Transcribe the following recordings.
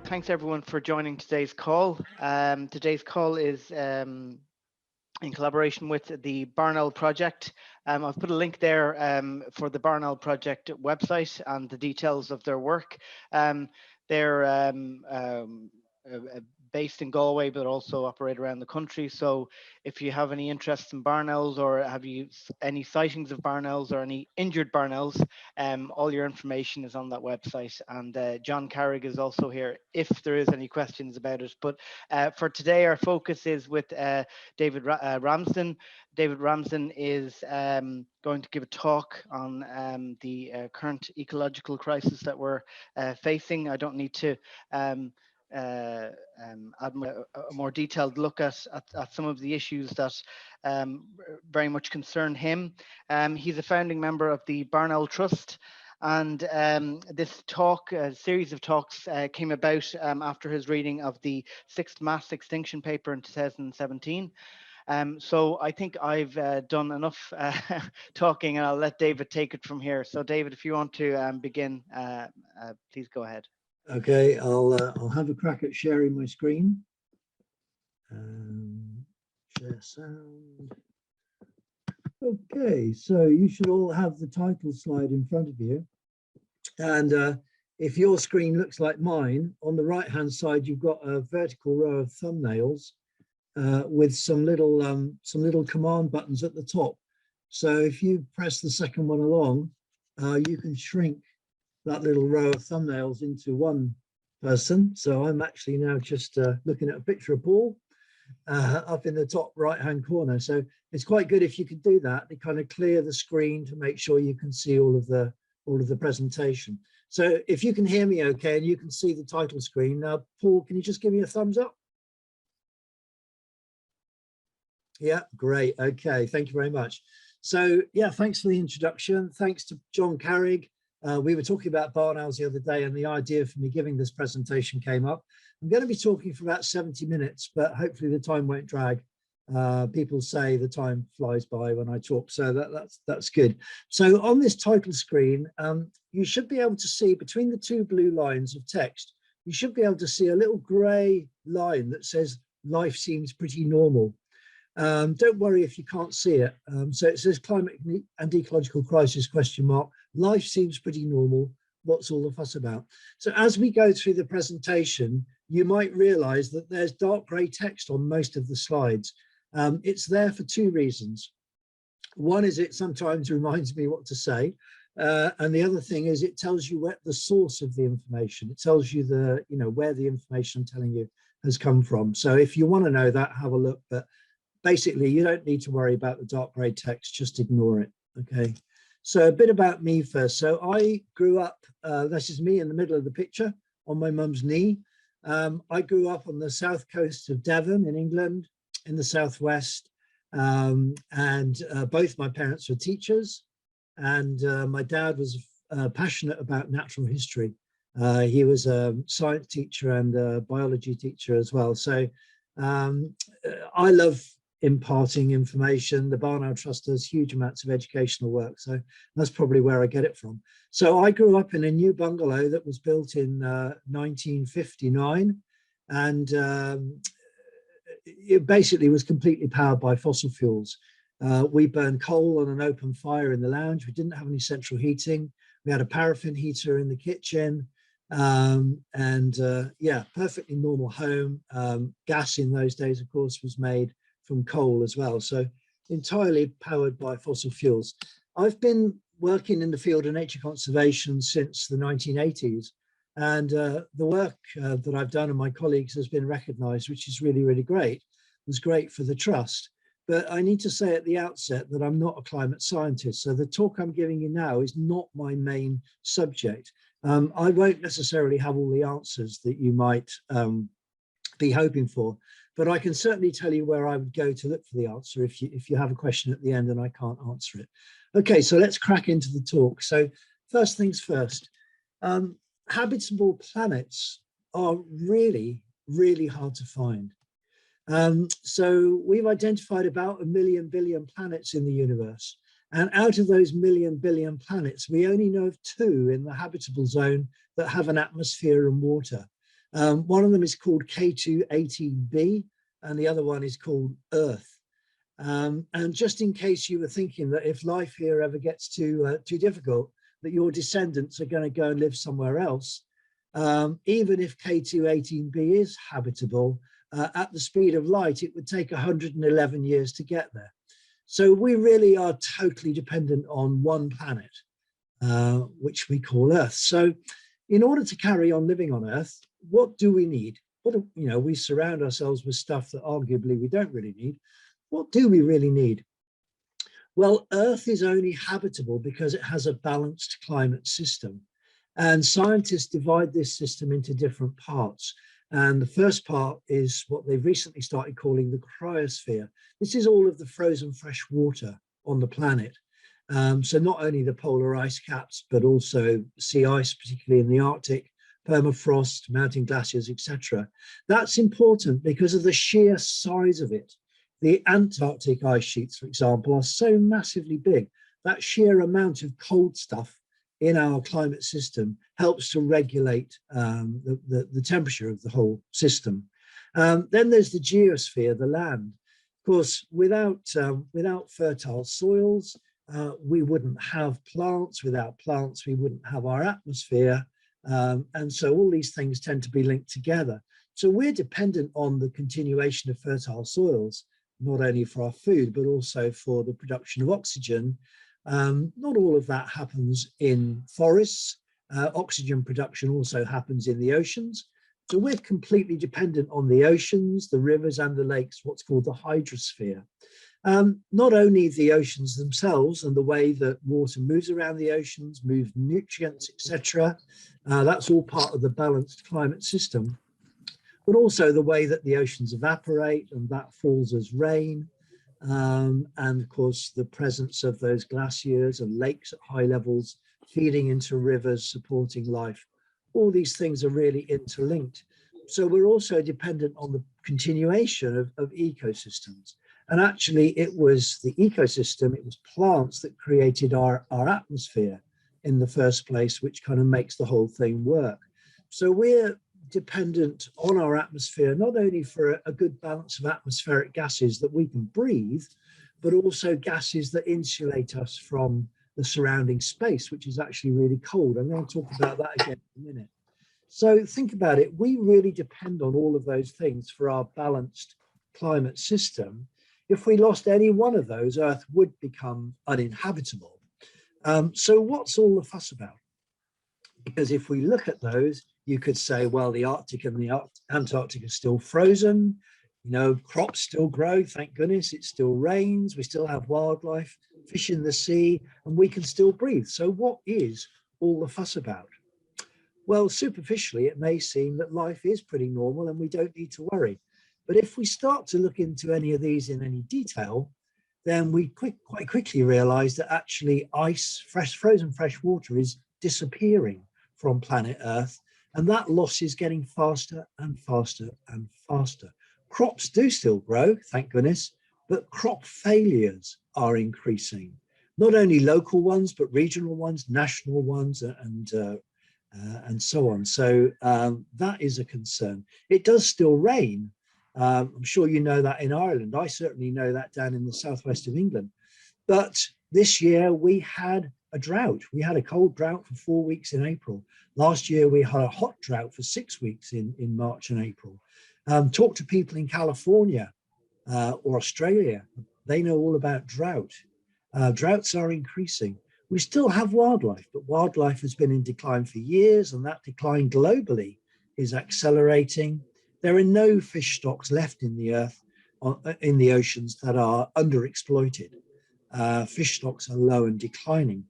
Thanks everyone for joining today's call. Today's call is in collaboration with the Barn Owl Project. I've put a link there for the Barn Owl Project website and the details of their work. They're based in Galway, but also operate around the country. So if you have any interest in barn owls, or have you any sightings of barn owls or any injured barn owls, all your information is on that website. And John Carrig is also here if there is any questions about it. But for today, our focus is with David Ramsden. David Ramsden is going to give a talk on the current ecological crisis that we're facing. I don't need to add a more detailed look at some of the issues that very much concern him. He's a founding member of the Barn Owl Trust, and this talk, a series of talks, came about after his reading of the 6th mass extinction paper in 2017. So I think I've done enough talking, and I'll let David take it from here. So David, if you want to begin, please go ahead. Okay, I'll have a crack at sharing my screen. Share sound. Okay, so you should all have the title slide in front of you. And if your screen looks like mine, on the right-hand side, you've got a vertical row of thumbnails with some little command buttons at the top. So if you press the second one along, you can shrink that little row of thumbnails into one person. So I'm actually now just looking at a picture of Paul up in the top right hand corner. So it's quite good if you could do that to kind of clear the screen to make sure you can see all of the presentation. So if you can hear me okay and you can see the title screen. Now, Paul, can you just give me a thumbs up? Yeah, great. Okay, thank you very much. So yeah, thanks for the introduction. Thanks to John Carrig. We were talking about barn owls the other day, and the idea for me giving this presentation came up. I'm going to be talking for about 70 minutes, but hopefully the time won't drag. People say the time flies by when I talk, so that's good. So on this title screen, you should be able to see between the two blue lines of text, you should be able to see a little grey line that says life seems pretty normal. Don't worry if you can't see it. So it says Climate and Ecological Crisis, ? Life seems pretty normal. What's all the fuss about? So as we go through the presentation, you might realize that there's dark gray text on most of the slides. It's there for two reasons. One is it sometimes reminds me what to say. And the other thing is it tells you where the source of the information. It tells you where the information I'm telling you has come from. So if you want to know that, have a look. But basically, you don't need to worry about the dark grey text, just ignore it, okay? So a bit about me first. So I grew up, this is me in the middle of the picture on my mum's knee. I grew up on the south coast of Devon in England, in the southwest, and both my parents were teachers, and my dad was passionate about natural history. He was a science teacher and a biology teacher as well. So I love imparting information. The Barn Owl Trust does huge amounts of educational work, so that's probably where I get it from. So I grew up in a new bungalow that was built in 1959, and it basically was completely powered by fossil fuels. We burned coal on an open fire in the lounge. We didn't have any central heating. We had a paraffin heater in the kitchen, yeah, perfectly normal home. Gas in those days, of course, was made from coal as well, so entirely powered by fossil fuels. I've been working in the field of nature conservation since the 1980s, and the work that I've done and my colleagues has been recognised, which is really, really great. It was great for the trust. But I need to say at the outset that I'm not a climate scientist, so the talk I'm giving you now is not my main subject. I won't necessarily have all the answers that you might be hoping for, but I can certainly tell you where I would go to look for the answer if you have a question at the end and I can't answer it. Okay, so let's crack into the talk. So first things first, habitable planets are really, really hard to find. So we've identified about 1 million billion planets in the universe. And out of those 1 million billion planets, we only know of 2 in the habitable zone that have an atmosphere and water. One of them is called K2-18b, and the other one is called Earth. And just in case you were thinking that if life here ever gets too difficult, that your descendants are going to go and live somewhere else, even if K2-18b is habitable, at the speed of light, it would take 111 years to get there. So we really are totally dependent on one planet, which we call Earth. So in order to carry on living on Earth, what do we need? We surround ourselves with stuff that arguably we don't really need. What do we really need? Well, Earth is only habitable because it has a balanced climate system. And scientists divide this system into different parts. And the first part is what they've recently started calling the cryosphere. This is all of the frozen fresh water on the planet. So not only the polar ice caps, but also sea ice, particularly in the Arctic, permafrost, mountain glaciers, etc. That's important because of the sheer size of it. The Antarctic ice sheets, for example, are so massively big. That sheer amount of cold stuff in our climate system helps to regulate the temperature of the whole system. Then there's the geosphere, the land. Of course, without fertile soils, we wouldn't have plants. Without plants, we wouldn't have our atmosphere. And so all these things tend to be linked together. So we're dependent on the continuation of fertile soils, not only for our food, but also for the production of oxygen. Not all of that happens in forests. Oxygen production also happens in the oceans. So we're completely dependent on the oceans, the rivers and the lakes, what's called the hydrosphere. Not only the oceans themselves and the way that water moves around the oceans, moves nutrients, etc. That's all part of the balanced climate system, but also the way that the oceans evaporate and that falls as rain. And of course, the presence of those glaciers and lakes at high levels feeding into rivers, supporting life. All these things are really interlinked. So we're also dependent on the continuation of ecosystems. And actually, it was the ecosystem, it was plants that created our atmosphere in the first place, which kind of makes the whole thing work. So we're dependent on our atmosphere, not only for a good balance of atmospheric gases that we can breathe, but also gases that insulate us from the surrounding space, which is actually really cold. I'm going to talk about that again in a minute. So think about it. We really depend on all of those things for our balanced climate system. If we lost any one of those, Earth would become uninhabitable. So what's all the fuss about? Because if we look at those, you could say, well, the Arctic and the Antarctic are still frozen. Crops still grow, thank goodness. It still rains. We still have wildlife, fish in the sea, and we can still breathe. So what is all the fuss about? Well, superficially, it may seem that life is pretty normal and we don't need to worry. But if we start to look into any of these in any detail, then we quite quickly realize that actually frozen fresh water is disappearing from planet Earth, and that loss is getting faster and faster and faster. Crops do still grow, thank goodness, but crop failures are increasing. Not only local ones, but regional ones, national ones, and so on. So that is a concern. It does still rain. I'm sure you know that in Ireland. I certainly know that down in the southwest of England. But this year we had a drought. We had a cold drought for 4 weeks in April. Last year we had a hot drought for 6 weeks in March and April. Talk to people in California or Australia. They know all about drought. Droughts are increasing. We still have wildlife, but wildlife has been in decline for years, and that decline globally is accelerating. There are no fish stocks left in the earth, in the oceans, that are underexploited. Fish stocks are low and declining.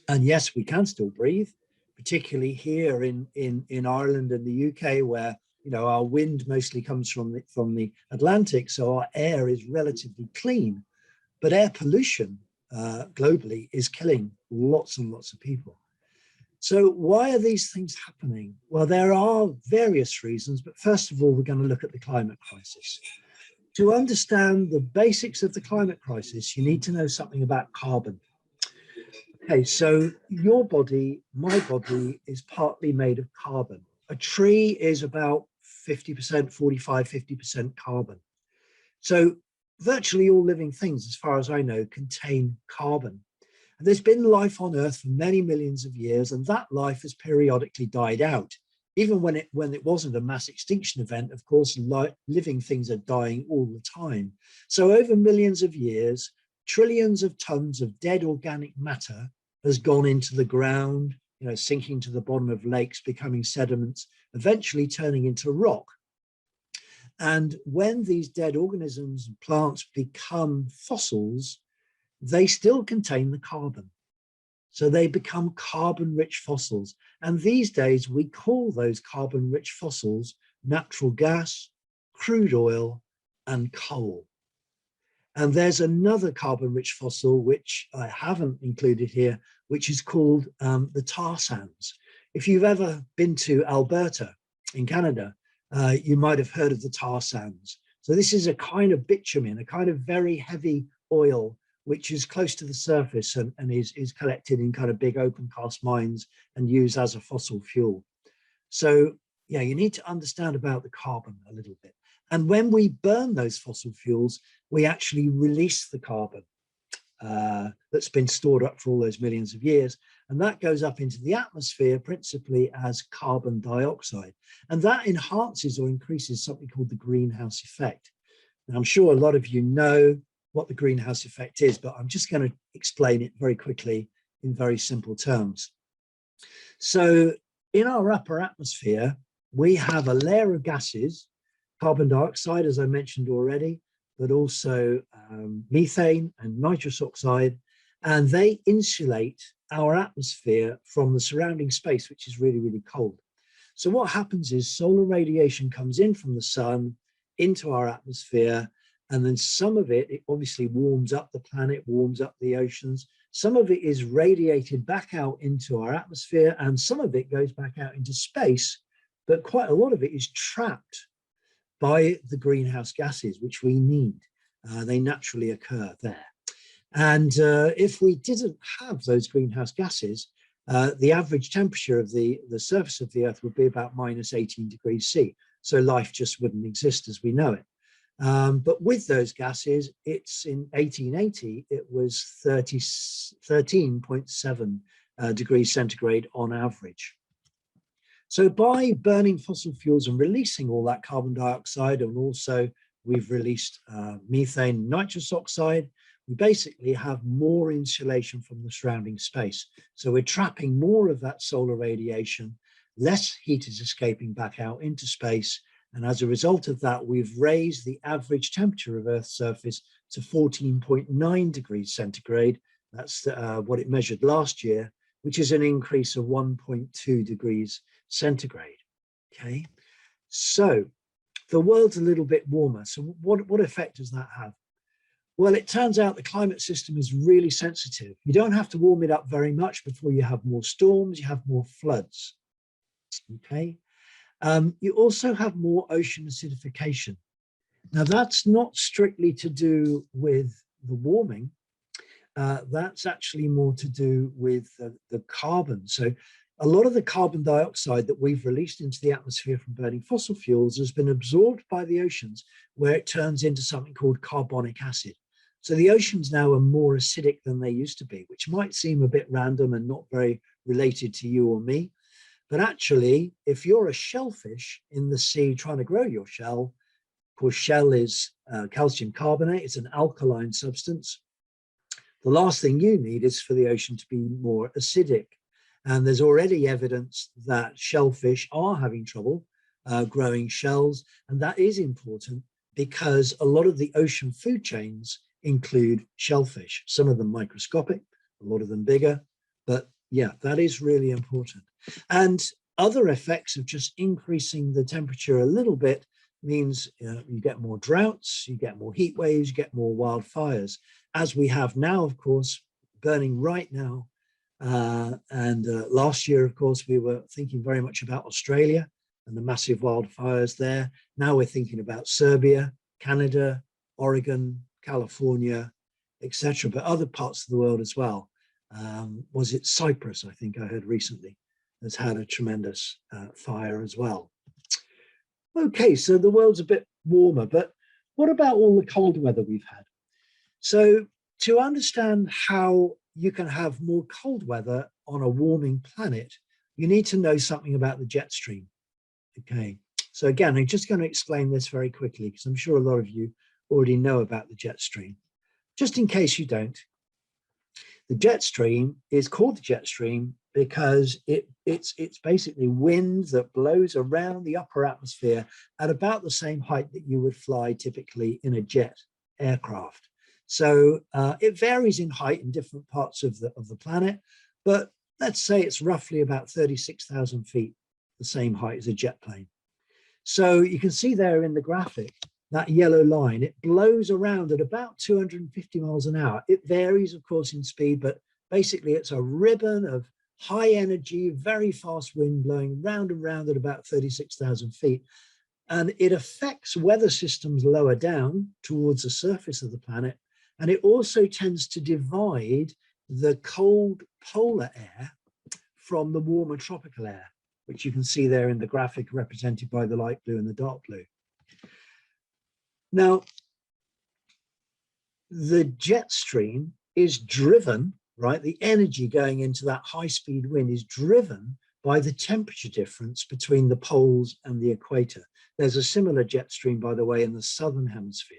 And yes, we can still breathe, particularly here in Ireland and the UK, where our wind mostly comes from the Atlantic, so our air is relatively clean. But air pollution globally is killing lots and lots of people. So why are these things happening? Well, there are various reasons, but first of all, we're going to look at the climate crisis. To understand the basics of the climate crisis, you need to know something about carbon. Okay, so your body, my body, is partly made of carbon. A tree is about 50%, 45, 50% carbon. So virtually all living things, as far as I know, contain carbon. And there's been life on Earth for many millions of years, and that life has periodically died out. Even when it wasn't a mass extinction event, of course, living things are dying all the time. So over millions of years, trillions of tons of dead organic matter has gone into the ground, sinking to the bottom of lakes, becoming sediments, eventually turning into rock. And when these dead organisms and plants become fossils, they still contain the carbon. So they become carbon-rich fossils. And these days, we call those carbon-rich fossils natural gas, crude oil, and coal. And there's another carbon-rich fossil, which I haven't included here, which is called the tar sands. If you've ever been to Alberta in Canada, you might have heard of the tar sands. So this is a kind of bitumen, a kind of very heavy oil, which is close to the surface and is collected in kind of big open cast mines and used as a fossil fuel. So yeah, you need to understand about the carbon a little bit. And when we burn those fossil fuels, we actually release the carbon that's been stored up for all those millions of years. And that goes up into the atmosphere principally as carbon dioxide. And that enhances or increases something called the greenhouse effect. And I'm sure a lot of you know what the greenhouse effect is, but I'm just going to explain it very quickly in very simple terms. So in our upper atmosphere, we have a layer of gases, carbon dioxide, as I mentioned already, but also methane and nitrous oxide, and they insulate our atmosphere from the surrounding space, which is really, really cold. So what happens is solar radiation comes in from the sun into our atmosphere, and then some of it obviously warms up the planet, warms up the oceans. Some of it is radiated back out into our atmosphere, and some of it goes back out into space, but quite a lot of it is trapped by the greenhouse gases, which we need. They naturally occur there. And if we didn't have those greenhouse gases, the average temperature of the surface of the Earth would be about -18 degrees C. So life just wouldn't exist as we know it. But with those gases, it's in 1880, it was 13.7 degrees centigrade on average. So by burning fossil fuels and releasing all that carbon dioxide, and also we've released methane and nitrous oxide, we basically have more insulation from the surrounding space. So we're trapping more of that solar radiation, less heat is escaping back out into space. And as a result of that, we've raised the average temperature of Earth's surface to 14.9 degrees centigrade. That's what it measured last year, which is an increase of 1.2 degrees centigrade. Okay, so the world's a little bit warmer. So what effect does that have? Well, it turns out the climate system is really sensitive. You don't have to warm it up very much before you have more storms, you have more floods. Okay. You also have more ocean acidification. Now, that's not strictly to do with the warming. That's actually more to do with the carbon. So a lot of the carbon dioxide that we've released into the atmosphere from burning fossil fuels has been absorbed by the oceans, where it turns into something called carbonic acid. So the oceans now are more acidic than they used to be, which might seem a bit random and not very related to you or me. But actually, if you're a shellfish in the sea trying to grow your shell, of course, shell is calcium carbonate. It's an alkaline substance. The last thing you need is for the ocean to be more acidic. And there's already evidence that shellfish are having trouble growing shells. And that is important because a lot of the ocean food chains include shellfish, some of them microscopic, a lot of them bigger. But yeah, that is really important. And other effects of just increasing the temperature a little bit means you get more droughts, you get more heat waves, you get more wildfires, as we have now, of course, burning right now. Last year, of course, we were thinking very much about Australia and the massive wildfires there. Now we're thinking about Serbia, Canada, Oregon, California, etc., but other parts of the world as well. Was it Cyprus, I think I heard recently, has had a tremendous fire as well. Okay, so the world's a bit warmer, but what about all the cold weather we've had? So to understand how you can have more cold weather on a warming planet, you need to know something about the jet stream. Okay, so again, I'm just going to explain this very quickly because I'm sure a lot of you already know about the jet stream. Just in case you don't, the jet stream is called the jet stream because it's basically wind that blows around the upper atmosphere at about the same height that you would fly typically in a jet aircraft. So it varies in height in different parts of the planet, but let's say it's roughly about 36,000 feet, the same height as a jet plane. So you can see there in the graphic, that yellow line, it blows around at about 250 miles an hour. It varies, of course, in speed, but basically it's a ribbon of high energy, very fast wind blowing round and round at about 36,000 feet. And it affects weather systems lower down towards the surface of the planet. And it also tends to divide the cold polar air from the warmer tropical air, which you can see there in the graphic represented by the light blue and the dark blue. Now, the jet stream is driven, right? The energy going into that high-speed wind is driven by the temperature difference between the poles and the equator. There's a similar jet stream, by the way, in the southern hemisphere.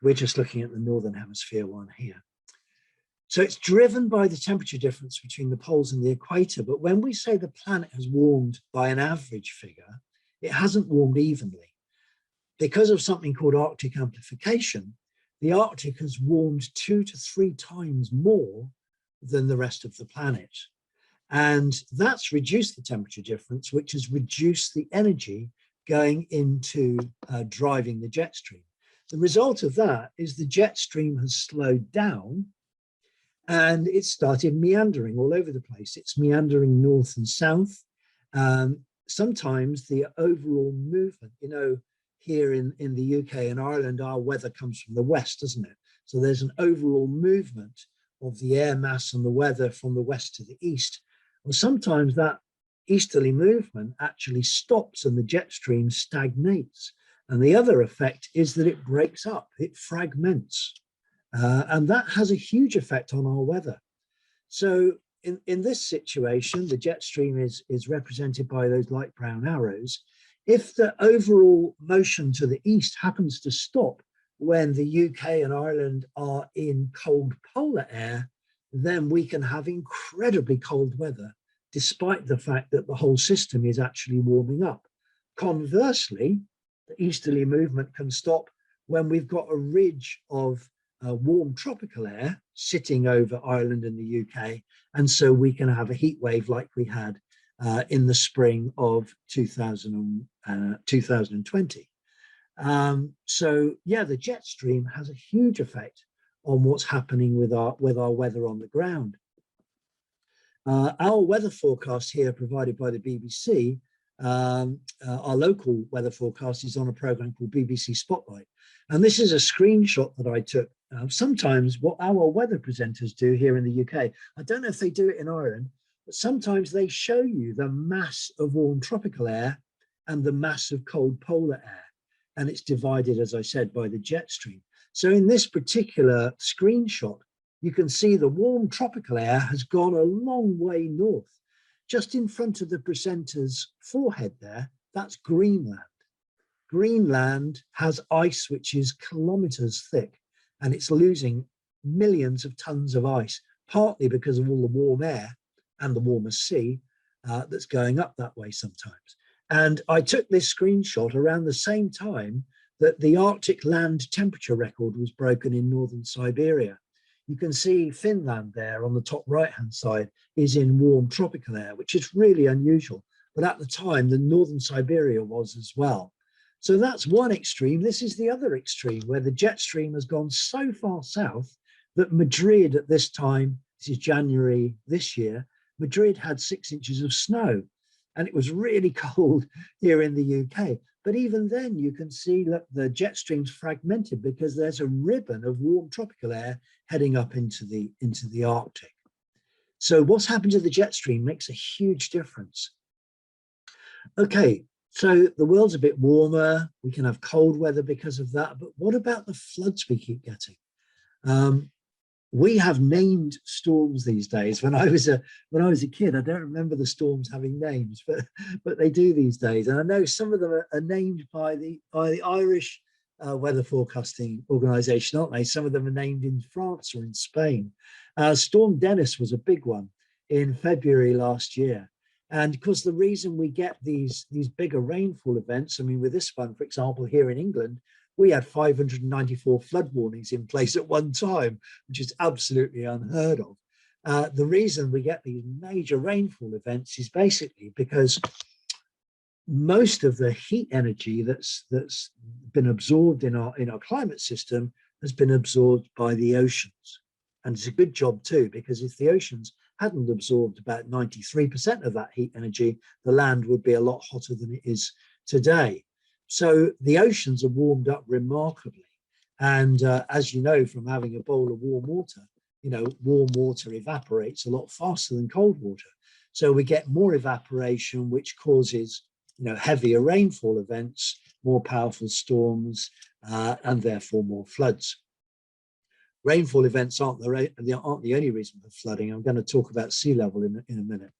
We're just looking at the northern hemisphere one here. So it's driven by the temperature difference between the poles and the equator. But when we say the planet has warmed by an average figure, it hasn't warmed evenly. Because of something called Arctic amplification, the Arctic has warmed 2 to 3 times more than the rest of the planet. And that's reduced the temperature difference, which has reduced the energy going into driving the jet stream. The result of that is the jet stream has slowed down and it started meandering all over the place. It's meandering north and south. Sometimes the overall movement, you know, here in the UK and Ireland, our weather comes from the west, doesn't it? So there's an overall movement of the air mass and the weather from the west to the east. Well, sometimes that easterly movement actually stops and the jet stream stagnates. And the other effect is that it breaks up, it fragments. And that has a huge effect on our weather. So in this situation, the jet stream is represented by those light brown arrows. If the overall motion to the east happens to stop when the UK and Ireland are in cold polar air, then we can have incredibly cold weather, despite the fact that the whole system is actually warming up. Conversely, the easterly movement can stop when we've got a ridge of warm tropical air sitting over Ireland and the UK, and so we can have a heat wave like we had in the spring of 2020. So yeah, the jet stream has a huge effect on what's happening with our weather on the ground. Our weather forecast here provided by the BBC, our local weather forecast is on a program called BBC Spotlight. And this is a screenshot that I took. Sometimes what our weather presenters do here in the UK, I don't know if they do it in Ireland, but sometimes they show you the mass of warm tropical air and the mass of cold polar air. And it's divided, as I said, by the jet stream. So in this particular screenshot, you can see the warm tropical air has gone a long way north. Just in front of the presenter's forehead there, that's Greenland. Greenland has ice which is kilometers thick, and it's losing millions of tons of ice, partly because of all the warm air and the warmer sea that's going up that way sometimes. And I took this screenshot around the same time that the Arctic land temperature record was broken in northern Siberia. You can see Finland there on the top right-hand side is in warm tropical air, which is really unusual. But at the time, the northern Siberia was as well. So that's one extreme. This is the other extreme, where the jet stream has gone so far south that Madrid at this time, this is January this year, Madrid had 6 inches of snow. And it was really cold here in the UK. But even then, you can see that the jet stream's fragmented because there's a ribbon of warm tropical air heading up into the Arctic. So what's happened to the jet stream makes a huge difference. Okay, so the world's a bit warmer. We can have cold weather because of that. But what about the floods we keep getting? We have named storms these days. When I was a kid, I don't remember the storms having names, but they do these days. And I know some of them are named by the Irish weather forecasting organisation, aren't they? Some of them are named in France or in Spain. Storm Dennis was a big one in February last year. And of course, the reason we get these bigger rainfall events, I mean, with this one, for example, here in England, we had 594 flood warnings in place at one time, which is absolutely unheard of. The reason we get these major rainfall events is basically because most of the heat energy that's been absorbed in our climate system has been absorbed by the oceans. And it's a good job too, because if the oceans hadn't absorbed about 93% of that heat energy, the land would be a lot hotter than it is today. So the oceans are warmed up remarkably. And as you know, from having a bowl of warm water, warm water evaporates a lot faster than cold water. So we get more evaporation, which causes, heavier rainfall events, more powerful storms, and therefore more floods. Rainfall events aren't the only reason for flooding. I'm going to talk about sea level in a minute.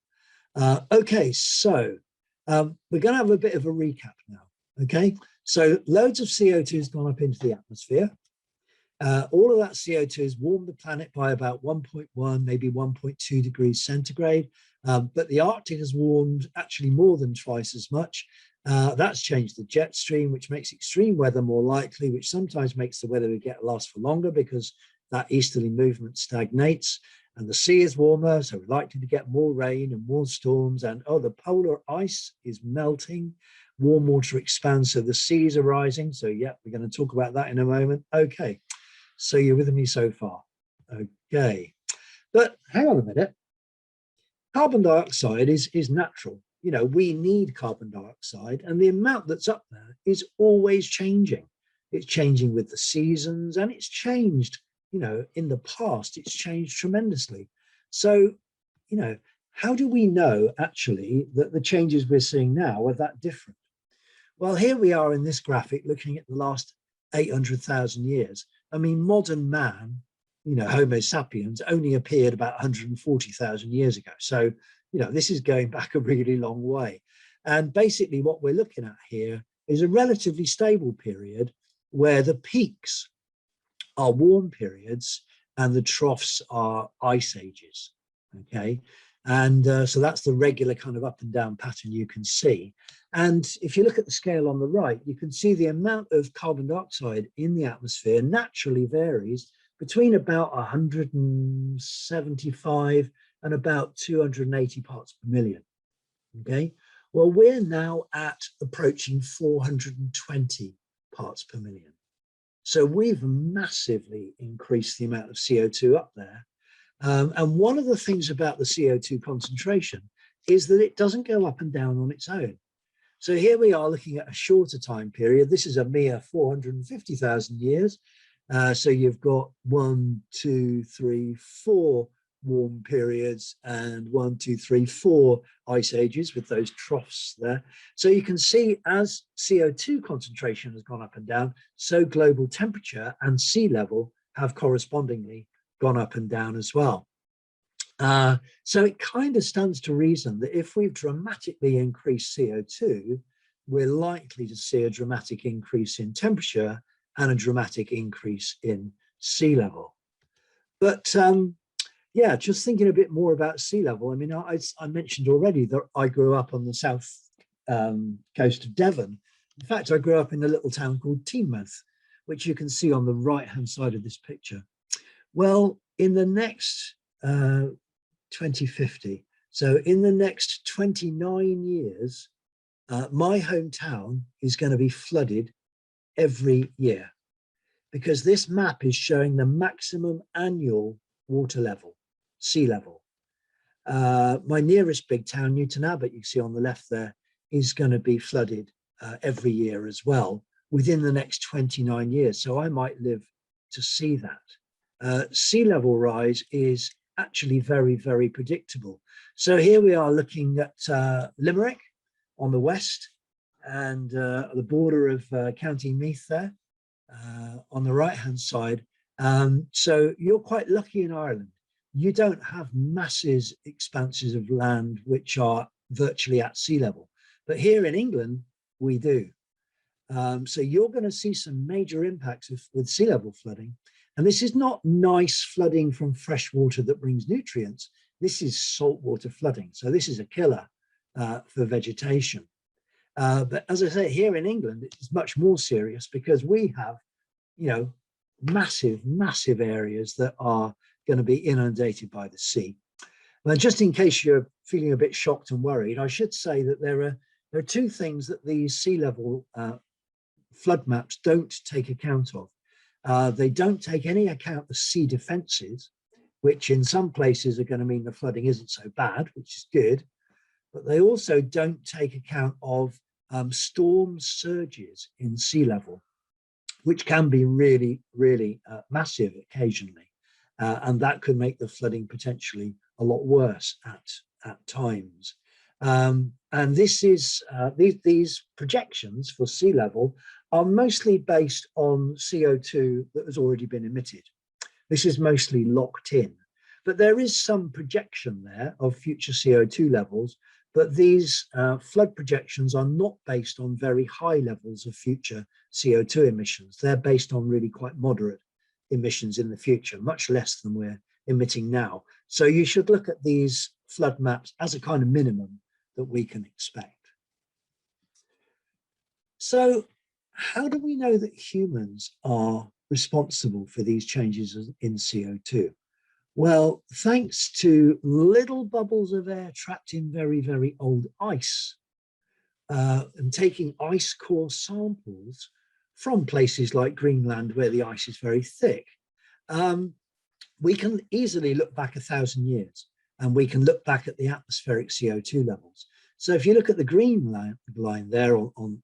Okay, so we're going to have a bit of a recap now. Okay, so loads of CO2 has gone up into the atmosphere. All of that CO2 has warmed the planet by about 1.1, maybe 1.2 degrees centigrade. But the Arctic has warmed actually more than twice as much. That's changed the jet stream, which makes extreme weather more likely, which sometimes makes the weather we get last for longer because that easterly movement stagnates. And the sea is warmer, so we're likely to get more rain and more storms. And the polar ice is melting. Warm water expands, so the seas are rising. So yeah, we're going to talk about that in a moment. Okay, so you're with me so far. Okay, but hang on a minute. Carbon dioxide is natural. We need carbon dioxide, and the amount that's up there is always changing. It's changing with the seasons, and it's changed, in the past, it's changed tremendously. So, how do we know actually that the changes we're seeing now are that different? Well, here we are in this graphic looking at the last 800,000 years. I mean, modern man, Homo sapiens only appeared about 140,000 years ago. So, this is going back a really long way. And basically what we're looking at here is a relatively stable period where the peaks are warm periods and the troughs are ice ages. Okay. And so that's the regular kind of up and down pattern you can see. And if you look at the scale on the right, you can see the amount of carbon dioxide in the atmosphere naturally varies between about 175 and about 280 parts per million. Okay, well, we're now at approaching 420 parts per million. So we've massively increased the amount of CO2 up there. And one of the things about the CO2 concentration is that it doesn't go up and down on its own. So here we are looking at a shorter time period. This is a mere 450,000 years. So you've got 1, 2, 3, 4 warm periods and 1, 2, 3, 4 ice ages with those troughs there. So you can see as CO2 concentration has gone up and down, so global temperature and sea level have correspondingly gone up and down as well. So it kind of stands to reason that if we've dramatically increased CO2, we're likely to see a dramatic increase in temperature and a dramatic increase in sea level. But yeah, just thinking a bit more about sea level. I mean, I mentioned already that I grew up on the south coast of Devon. In fact, I grew up in a little town called Teignmouth, which you can see on the right-hand side of this picture. Well, in the next 2050, so in the next 29 years, my hometown is going to be flooded every year because this map is showing the maximum annual water level, sea level. My nearest big town, Newton Abbot, you see on the left there, is going to be flooded every year as well within the next 29 years. So I might live to see that. Sea level rise is actually very, very predictable. So here we are looking at Limerick on the west, and the border of County Meath there on the right-hand side. So you're quite lucky in Ireland. You don't have massive expanses of land which are virtually at sea level. But here in England, we do. So you're going to see some major impacts with sea level flooding. And this is not nice flooding from fresh water that brings nutrients. This is saltwater flooding. So this is a killer for vegetation. But as I say, here in England, it's much more serious because we have, massive, massive areas that are going to be inundated by the sea. Now, just in case you're feeling a bit shocked and worried, I should say that there are two things that these sea level flood maps don't take account of. They don't take any account of sea defences, which in some places are going to mean the flooding isn't so bad, which is good. But they also don't take account of storm surges in sea level, which can be really, really massive occasionally. And that could make the flooding potentially a lot worse at times. And this is these projections for sea level are mostly based on CO2 that has already been emitted. This is mostly locked in, but there is some projection there of future CO2 levels. But these flood projections are not based on very high levels of future CO2 emissions. They're based on really quite moderate emissions in the future, much less than we're emitting now. So you should look at these flood maps as a kind of minimum that we can expect. So how do we know that humans are responsible for these changes in CO2? Well, thanks to little bubbles of air trapped in very, very old ice and taking ice core samples from places like Greenland where the ice is very thick, we can easily look back 1,000 years and we can look back at the atmospheric CO2 levels. So if you look at the green line there on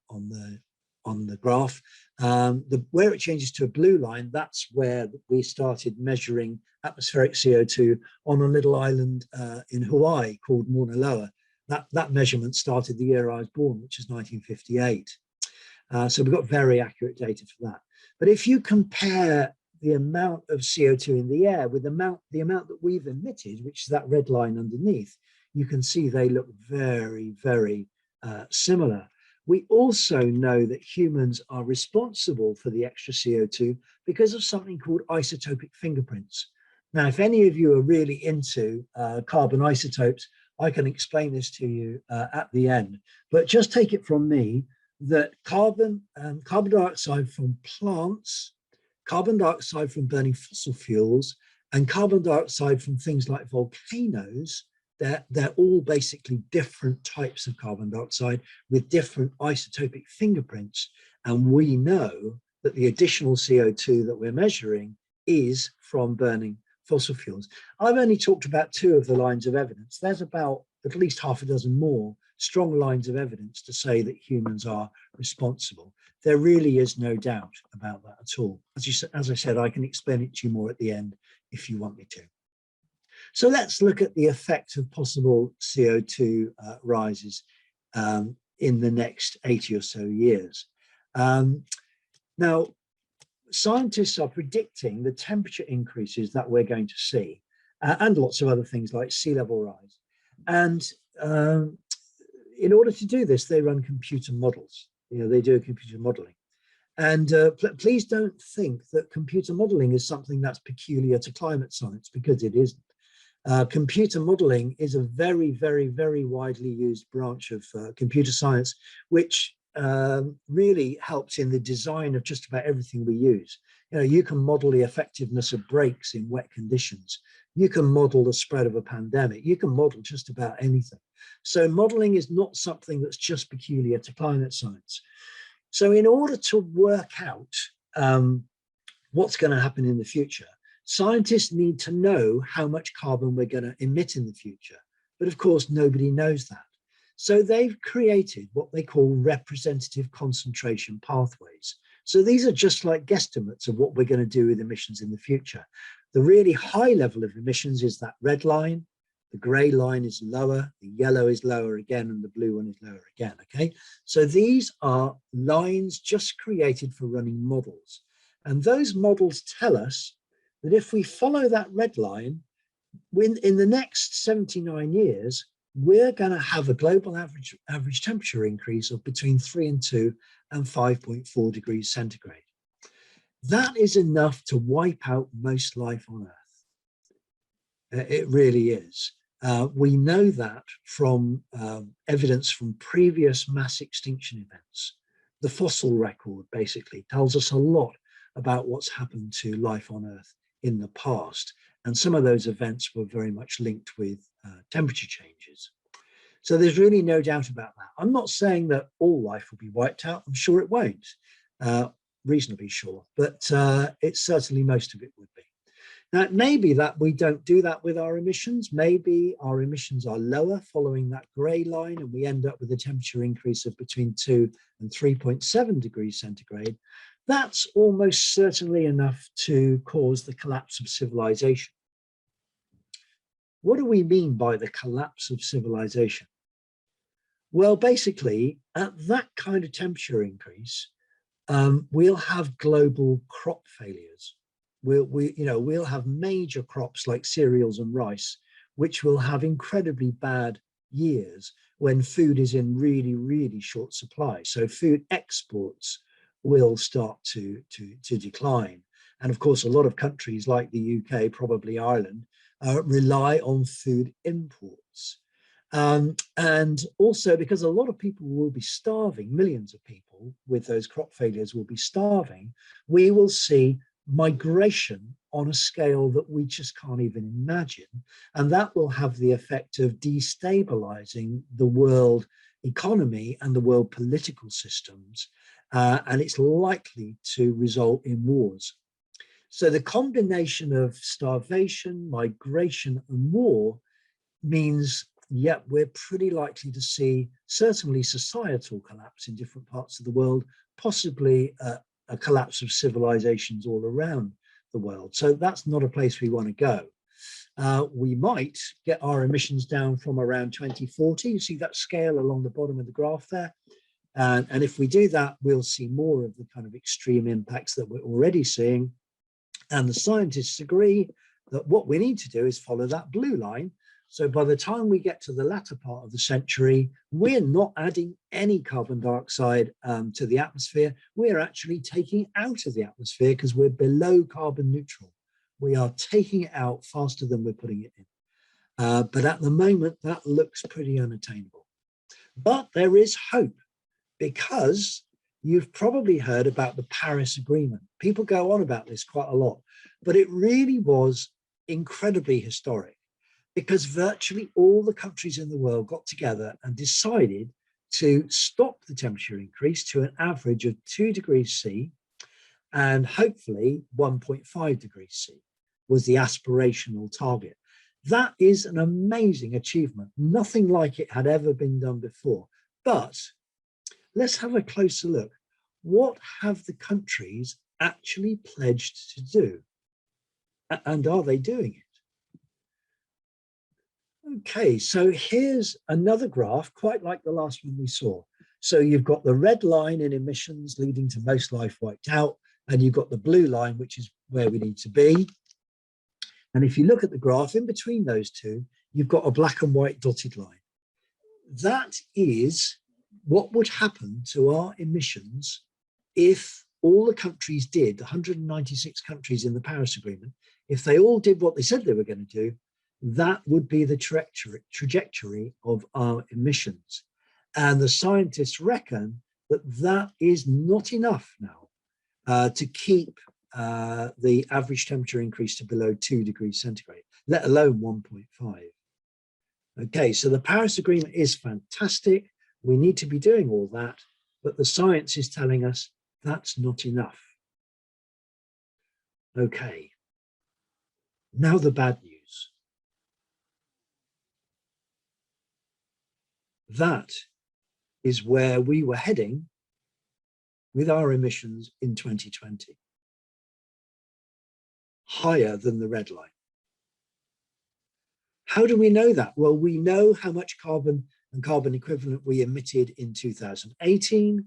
the graph, where it changes to a blue line, that's where we started measuring atmospheric CO2 on a little island in Hawaii called Mauna Loa. That measurement started the year I was born, which is 1958. So we've got very accurate data for that. But if you compare the amount of CO2 in the air with the amount that we've emitted, which is that red line underneath, you can see they look very, very similar. We also know that humans are responsible for the extra CO2 because of something called isotopic fingerprints. Now, if any of you are really into carbon isotopes, I can explain this to you at the end. But just take it from me that carbon dioxide from plants, carbon dioxide from burning fossil fuels, and carbon dioxide from things like volcanoes, they're all basically different types of carbon dioxide with different isotopic fingerprints. And we know that the additional CO2 that we're measuring is from burning fossil fuels. I've only talked about 2 of the lines of evidence. There's about at least half a dozen more strong lines of evidence to say that humans are responsible. There really is no doubt about that at all. As I said, I can explain it to you more at the end if you want me to. So let's look at the effect of possible CO2 rises in the next 80 or so years. Now, scientists are predicting the temperature increases that we're going to see, and lots of other things like sea level rise. And in order to do this, they run computer models. They do computer modeling. And please don't think that computer modeling is something that's peculiar to climate science, because it isn't. Computer modeling is a very, very, very widely used branch of computer science, which really helps in the design of just about everything we use. You can model the effectiveness of brakes in wet conditions. You can model the spread of a pandemic. You can model just about anything. So modeling is not something that's just peculiar to climate science. So in order to work out what's going to happen in the future, scientists need to know how much carbon we're going to emit in the future. But of course, nobody knows that. So they've created what they call representative concentration pathways. So these are just like guesstimates of what we're going to do with emissions in the future. The really high level of emissions is that red line. The gray line is lower, the yellow is lower again, and the blue one is lower again, okay? So these are lines just created for running models. And those models tell us that if we follow that red line, in the next 79 years, we're going to have a global average temperature increase of between 3.2 and 5.4 degrees centigrade. That is enough to wipe out most life on Earth. It really is. We know that from evidence from previous mass extinction events. The fossil record basically tells us a lot about what's happened to life on Earth in the past. And some of those events were very much linked with temperature changes. So there's really no doubt about that. I'm not saying that all life will be wiped out. I'm sure it won't, reasonably sure, but it's certainly most of it would be. Now, it may be that we don't do that with our emissions. Maybe our emissions are lower following that grey line, and we end up with a temperature increase of between 2 and 3.7 degrees centigrade. That's almost certainly enough to cause the collapse of civilization. What do we mean by the collapse of civilization? Well, basically, at that kind of temperature increase, we'll have global crop failures. We'll have major crops like cereals and rice, which will have incredibly bad years when food is in really, really short supply. So food exports will start to decline. And of course, a lot of countries like the UK, probably Ireland, rely on food imports. And also because a lot of people will be starving, millions of people with those crop failures will be starving, we will see migration on a scale that we just can't even imagine. And that will have the effect of destabilizing the world economy and the world political systems. And it's likely to result in wars. So the combination of starvation, migration, and war means, yeah, we're pretty likely to see certainly societal collapse in different parts of the world, possibly a collapse of civilizations all around the world. So that's not a place we want to go. We might get our emissions down from around 2040. You see that scale along the bottom of the graph there. And if we do that, we'll see more of the kind of extreme impacts that we're already seeing. And the scientists agree that what we need to do is follow that blue line. So by the time we get to the latter part of the century, we're not adding any carbon dioxide to the atmosphere. We're actually taking it out of the atmosphere because we're below carbon neutral. We are taking it out faster than we're putting it in. But at the moment, that looks pretty unattainable. But there is hope, because you've probably heard about the Paris Agreement. People go on about this quite a lot, but it really was incredibly historic, because virtually all the countries in the world got together and decided to stop the temperature increase to an average of 2 degrees C, and hopefully 1.5 degrees C was the aspirational target. That is an amazing achievement. Nothing like it had ever been done before. But let's have a closer look. What have the countries actually pledged to do? And are they doing it? Okay, so here's another graph, quite like the last one we saw. So you've got the red line in emissions leading to most life wiped out, and you've got the blue line, which is where we need to be. And if you look at the graph in between those two, you've got a black and white dotted line. That is what would happen to our emissions if all the countries did, 196 countries in the Paris Agreement, if they all did what they said they were going to do. That would be the trajectory of our emissions. And the scientists reckon that that is not enough now to keep the average temperature increase to below 2 degrees centigrade, let alone 1.5. Okay, so the Paris Agreement is fantastic. We need to be doing all that, but the science is telling us that's not enough. Okay, now the bad news. That is where we were heading with our emissions in 2020. higher than the red line. How do we know that? Well, we know how much carbon and carbon equivalent we emitted in 2018.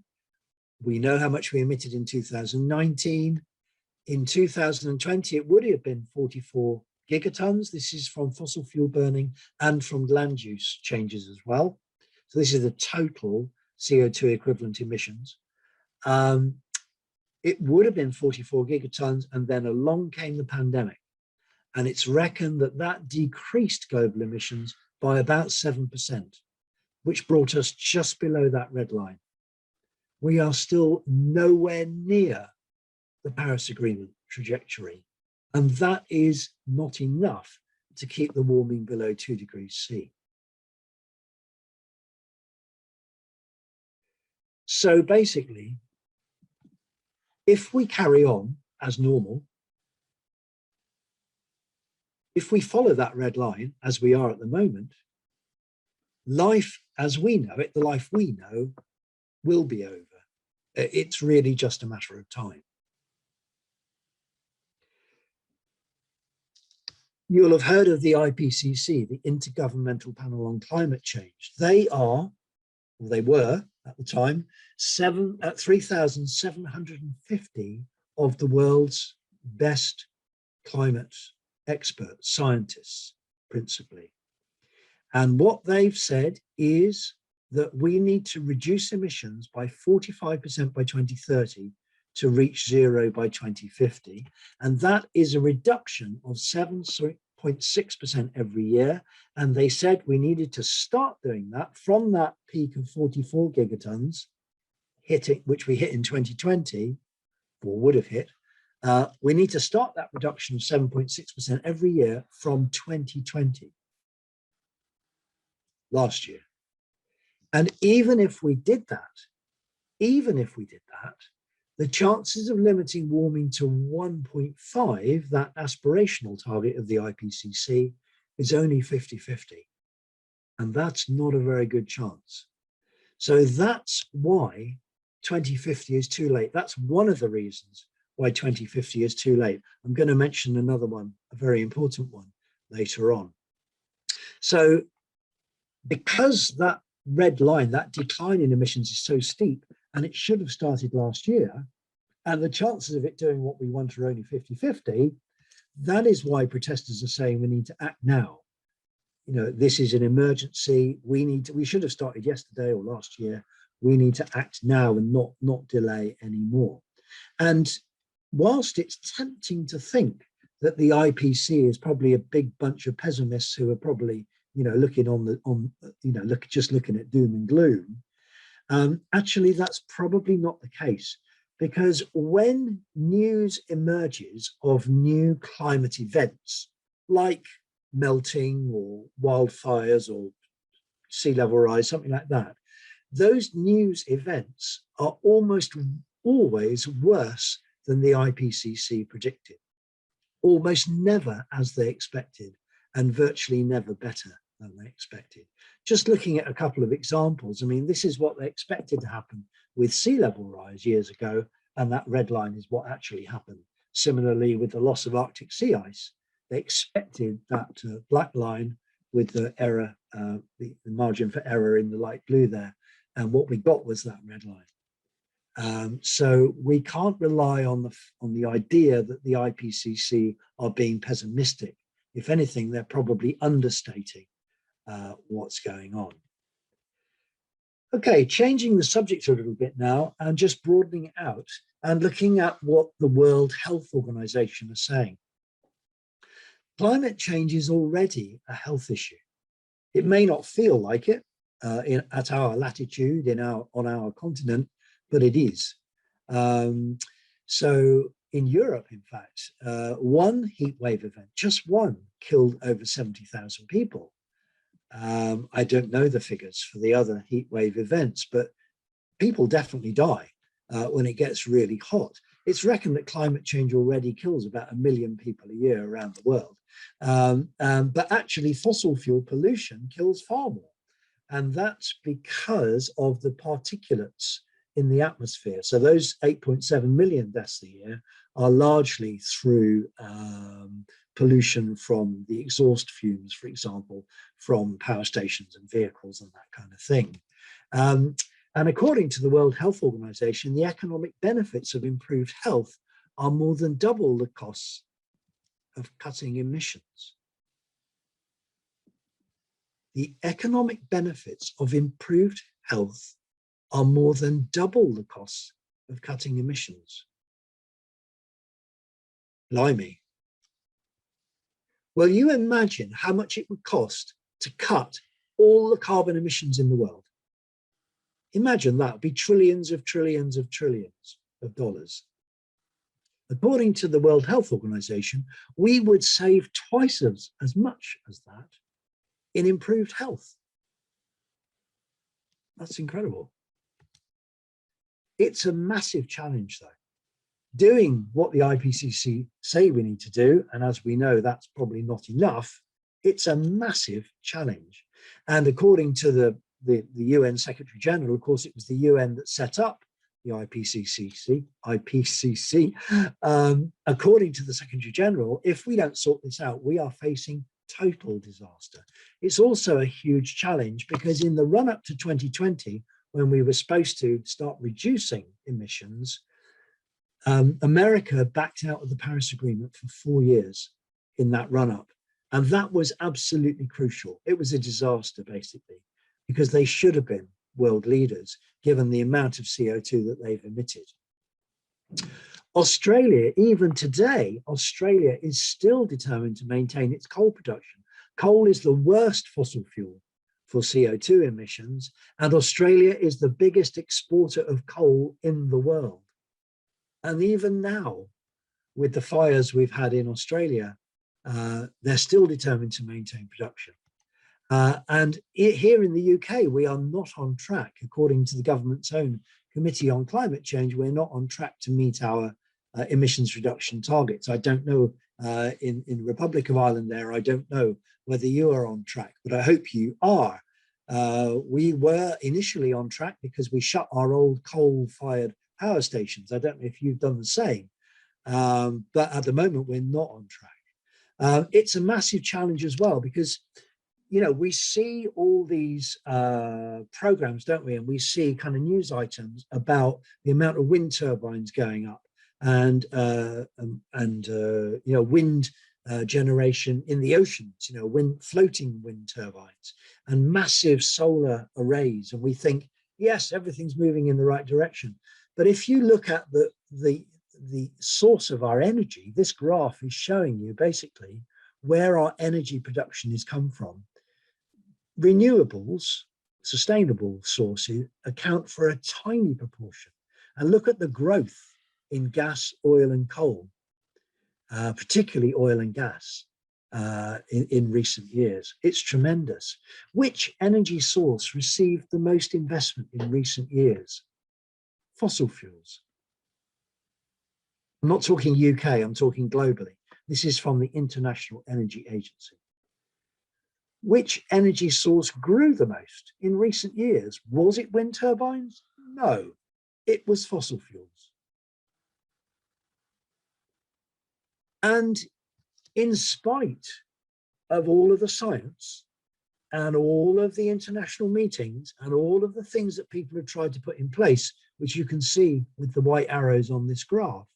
We know how much we emitted in 2019. In 2020, it would have been 44 gigatons. This is from fossil fuel burning and from land use changes as well. So this is the total CO2 equivalent emissions. It would have been 44 gigatons, and then along came the pandemic. And it's reckoned that that decreased global emissions by about 7%, which brought us just below that red line. We are still nowhere near the Paris Agreement trajectory, and that is not enough to keep the warming below 2 degrees C. So basically, if we carry on as normal, if we follow that red line as we are at the moment, life as we know it, the life we know, will be over. It's really just a matter of time. You'll have heard of the IPCC, the Intergovernmental Panel on Climate Change. They are, or they were at the time, 3,750 of the world's best climate experts, scientists, principally. And what they've said is that we need to reduce emissions by 45% by 2030 to reach zero by 2050. And that is a reduction of 7.6% every year. And they said we needed to start doing that from that peak of 44 gigatons, which we hit in 2020, or would have hit. We need to start that reduction of 7.6% every year from 2020, last year. And even if we did that, the chances of limiting warming to 1.5, that aspirational target of the IPCC, is only 50-50. And that's not a very good chance. So that's why 2050 is too late. That's one of the reasons why 2050 is too late. I'm going to mention another one, a very important one, later on. So because that red line, that decline in emissions is so steep, and it should have started last year, and the chances of it doing what we want are only 50-50, that is why protesters are saying we need to act now. You know, this is an emergency. We should have started yesterday or last year. We need to act now and not delay anymore. And whilst it's tempting to think that the IPC is probably a big bunch of pessimists who are probably, you know, looking just looking at doom and gloom, actually that's probably not the case, because when news emerges of new climate events like melting or wildfires or sea level rise, something like that, those news events are almost always worse than the IPCC predicted, almost never as they expected, and virtually never better than they expected. Just looking at a couple of examples, I mean, this is what they expected to happen with sea level rise years ago, and that red line is what actually happened. Similarly, with the loss of Arctic sea ice, they expected that black line with the error, the margin for error in the light blue there, and what we got was that red line. So we can't rely on the idea that the IPCC are being pessimistic. If anything, they're probably understating what's going on. Okay, changing the subject a little bit now and just broadening it out and looking at what the World Health Organization is saying. Climate change is already a health issue. It may not feel like it at our latitude on our continent, but it is. So in Europe, in fact, one heat wave event, just one, killed over 70,000 people. I don't know the figures for the other heat wave events, but people definitely die when it gets really hot. It's reckoned that climate change already kills about 1 million people a year around the world. But actually fossil fuel pollution kills far more. And that's because of the particulates in the atmosphere. So those 8.7 million deaths a year are largely through pollution from the exhaust fumes, for example, from power stations and vehicles and that kind of thing. And according to the World Health Organization, the economic benefits of improved health are more than double the costs of cutting emissions. The economic benefits of improved health are more than double the costs of cutting emissions. Blimey. Well, you imagine how much it would cost to cut all the carbon emissions in the world. Imagine that would be trillions of trillions of trillions of dollars. According to the World Health Organization, we would save twice as much as that in improved health. That's incredible. It's a massive challenge, though. Doing what the IPCC say we need to do, and as we know, that's probably not enough, it's a massive challenge. And according to the UN Secretary General, of course, it was the UN that set up the IPCC. According to the Secretary General, if we don't sort this out, we are facing total disaster. It's also a huge challenge because in the run up to 2020, when we were supposed to start reducing emissions, America backed out of the Paris Agreement for 4 years in that run up. And that was absolutely crucial. It was a disaster, basically, because they should have been world leaders, given the amount of CO2 that they've emitted. Australia, even today, Australia is still determined to maintain its coal production. Coal is the worst fossil fuel for CO2 emissions, and Australia is the biggest exporter of coal in the world. And even now, with the fires we've had in Australia, they're still determined to maintain production. And here in the UK, we are not on track. According to the government's own Committee on Climate Change, we're not on track to meet our emissions reduction targets. I don't know, in the Republic of Ireland there, I don't know whether you are on track, but I hope you are. We were initially on track because we shut our old coal-fired power stations. I don't know if you've done the same, but at the moment we're not on track. It's a massive challenge as well because, you know, we see all these programs, don't we? And we see kind of news items about the amount of wind turbines going up and you know, wind generation in the oceans, you know, floating wind turbines and massive solar arrays. And we think, yes, everything's moving in the right direction. But if you look at the source of our energy, this graph is showing you basically where our energy production has come from. Renewables, sustainable sources, account for a tiny proportion. And look at the growth in gas, oil and coal, particularly oil and gas in recent years. It's tremendous. Which energy source received the most investment in recent years? Fossil fuels. I'm not talking UK, I'm talking globally. This is from the International Energy Agency. Which energy source grew the most in recent years? Was it wind turbines? No, it was fossil fuels. And in spite of all of the science and all of the international meetings and all of the things that people have tried to put in place, which you can see with the white arrows on this graph,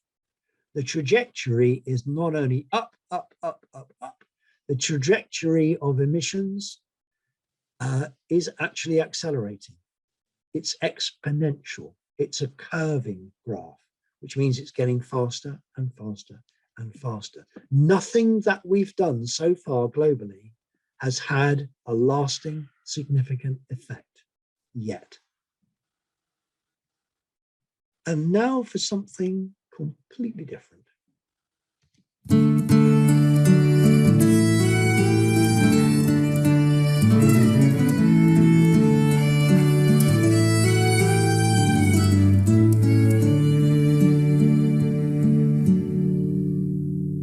the trajectory is not only up, up, up, up, up. The trajectory of emissions is actually accelerating. It's exponential. It's a curving graph, which means it's getting faster and faster and faster. Nothing that we've done so far globally has had a lasting, significant effect yet. And now for something completely different.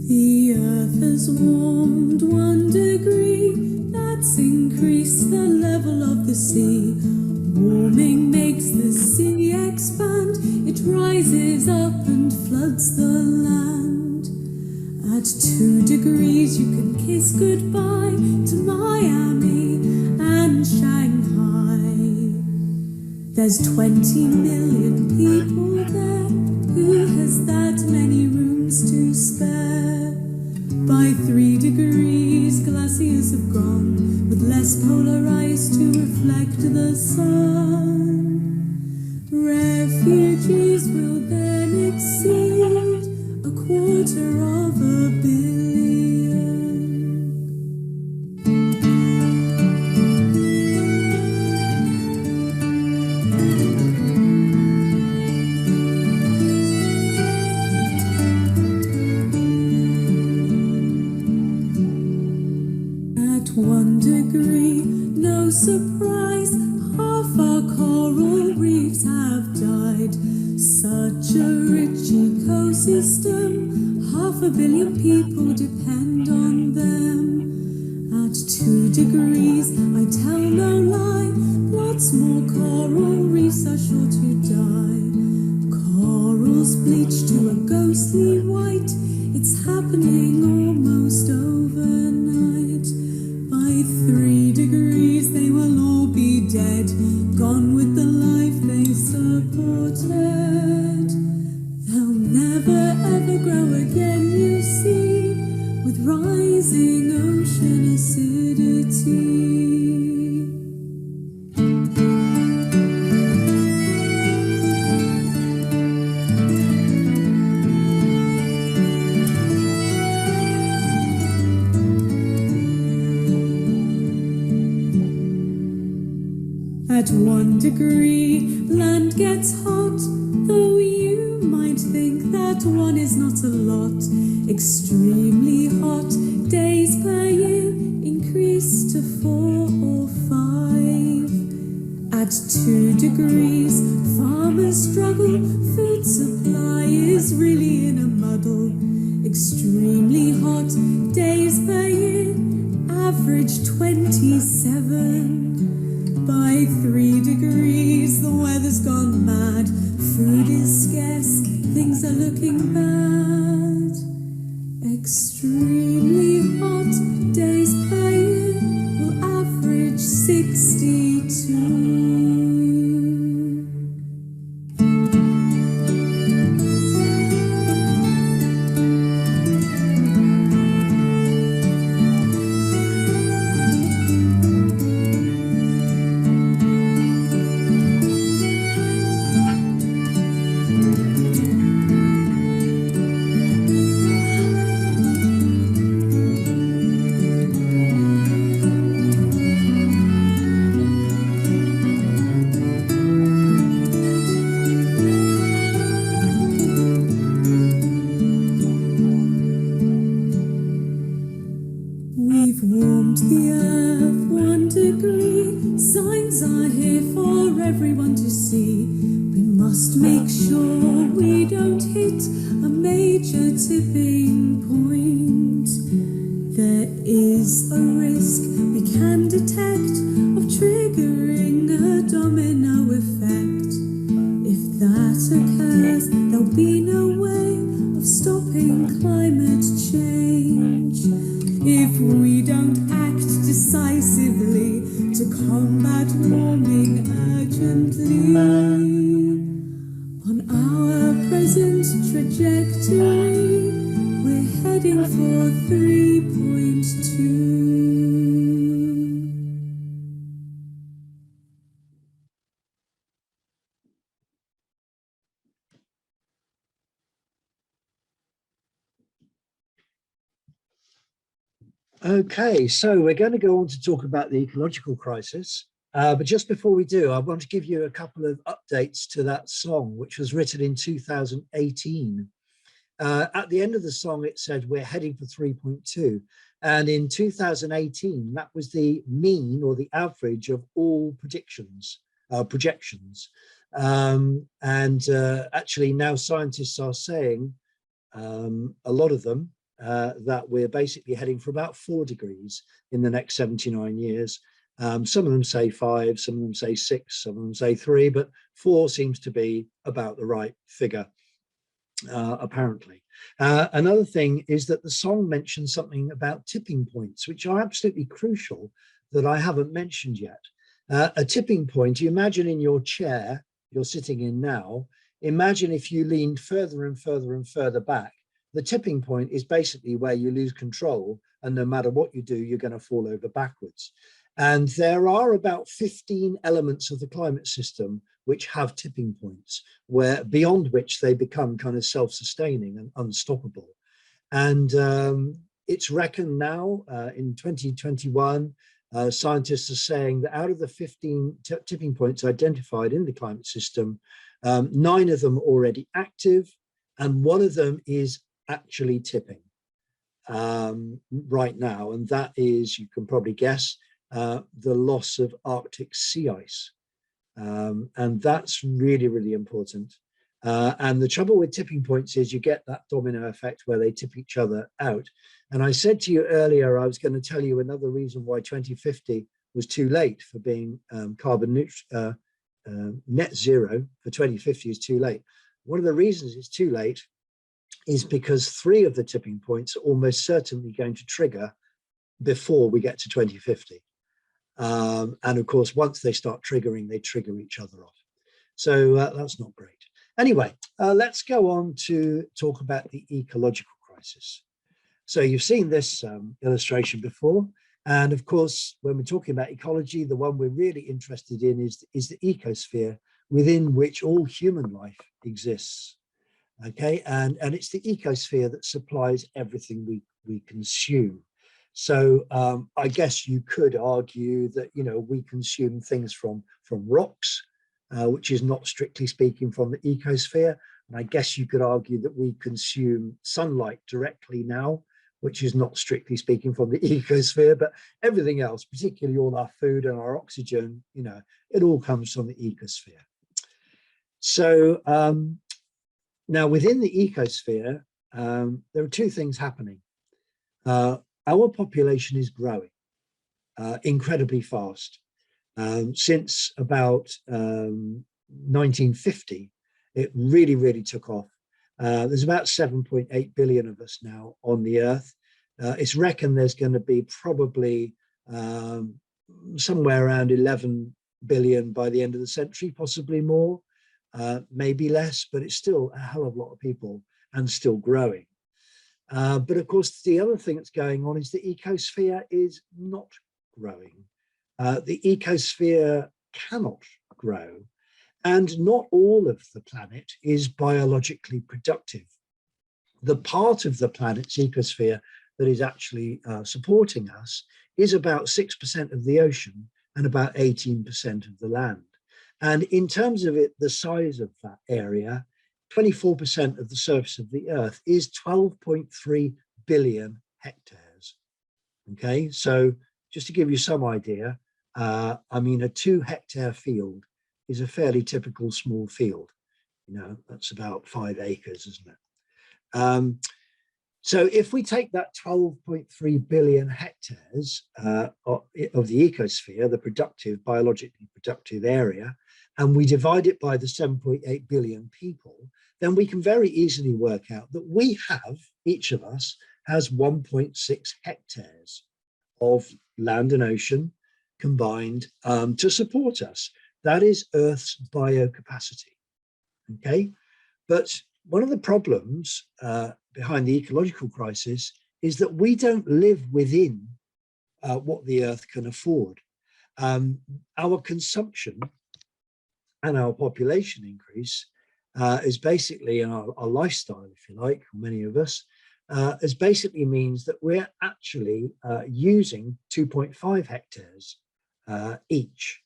The earth has warmed 1 degree, that's increased the level of the sea. Warming makes the sea expand, it rises up and floods the land. At 2 degrees you can kiss goodbye to Miami and Shanghai. There's 20 million people there. Who has that many rooms to spare? By 3 degrees glaciers have gone, with less polar ice to reflect the sun. Refugees will then exceed 250 million. At 1 degree, no surprise, half our coral reefs have died. Such a rich ecosystem, 500 million people depend on them. At 2 degrees, I tell no lie, lots more coral reefs are sure to die. Corals bleach to a ghostly white, it's happening almost overnight. By 3 degrees they will all be dead, gone with the life they supported. They'll never ever grow again, you see, with rising ocean acidity. At 1 degree, land gets hot, though you might think that 1 is not a lot. Extremely hot days per year increase to 4 or 5. At 2 degrees, farmers struggle, food supply is really in a muddle. Extremely hot days per year, average 27. By 3 degrees, the weather's gone mad. Food is scarce, things are looking bad. Extremely hot days per year will average 62. We've warmed the earth 1 degree, signs are here for everyone to see. We must make sure we don't hit a major tipping point. There is a risk we can detect of triggering a domino effect. If that occurs, there'll be no way of stopping climate change. If we don't act decisively to combat warming urgently, on our present trajectory, we're heading for 3.2. Okay, so we're going to go on to talk about the ecological crisis. But just before we do, I want to give you a couple of updates to that song, which was written in 2018. At the end of the song, it said, we're heading for 3.2. And in 2018, that was the mean or the average of all projections. Actually now scientists are saying, a lot of them, that we're basically heading for about 4 degrees in the next 79 years. Some of them say 5, some of them say 6, some of them say 3, but 4 seems to be about the right figure, apparently. Another thing is that the song mentions something about tipping points, which are absolutely crucial that I haven't mentioned yet. A tipping point, you imagine in your chair you're sitting in now, imagine if you leaned further and further and further back. The tipping point is basically where you lose control, and no matter what you do, you're going to fall over backwards. And there are about 15 elements of the climate system which have tipping points, where beyond which they become kind of self-sustaining and unstoppable. And it's reckoned now in 2021, scientists are saying that out of the 15 tipping points identified in the climate system, 9 of them are already active, and 1 of them is actually tipping right now. And that is, you can probably guess, the loss of Arctic sea ice. And that's really, really important. And the trouble with tipping points is you get that domino effect where they tip each other out. And I said to you earlier, I was going to tell you another reason why 2050 was too late for being carbon neutral, net zero for 2050 is too late. One of the reasons it's too late is because 3 of the tipping points are almost certainly going to trigger before we get to 2050. And of course, once they start triggering, they trigger each other off. So that's not great. Anyway, let's go on to talk about the ecological crisis. So you've seen this illustration before. And of course, when we're talking about ecology, the one we're really interested in is the ecosphere within which all human life exists. Okay, and it's the ecosphere that supplies everything we consume. So I guess you could argue that, you know, we consume things from rocks, which is not strictly speaking from the ecosphere. And I guess you could argue that we consume sunlight directly now, which is not strictly speaking from the ecosphere, but everything else, particularly all our food and our oxygen, you know, it all comes from the ecosphere. So now within the ecosphere, there are 2 things happening. Our population is growing incredibly fast. Since about 1950, it really, really took off. There's about 7.8 billion of us now on the Earth. It's reckoned there's going to be probably somewhere around 11 billion by the end of the century, possibly more, maybe less, but it's still a hell of a lot of people and still growing. But of course, the other thing that's going on is the ecosphere is not growing. The ecosphere cannot grow, and not all of the planet is biologically productive. The part of the planet's ecosphere that is actually supporting us is about 6% of the ocean and about 18% of the land. And in terms of the size of that area, 24% of the surface of the Earth is 12.3 billion hectares. Okay, so just to give you some idea, I mean, a 2-hectare field is a fairly typical small field. You know, that's about 5 acres, isn't it? So if we take that 12.3 billion hectares of the ecosphere, the productive, biologically productive area, and we divide it by the 7.8 billion people, then we can very easily work out that we have, each of us has 1.6 hectares of land and ocean combined to support us. That is Earth's biocapacity, okay? But one of the problems behind the ecological crisis is that we don't live within what the Earth can afford. Our consumption and our population increase is basically, and our lifestyle, if you like, many of us, is basically means that we're actually using 2.5 hectares each.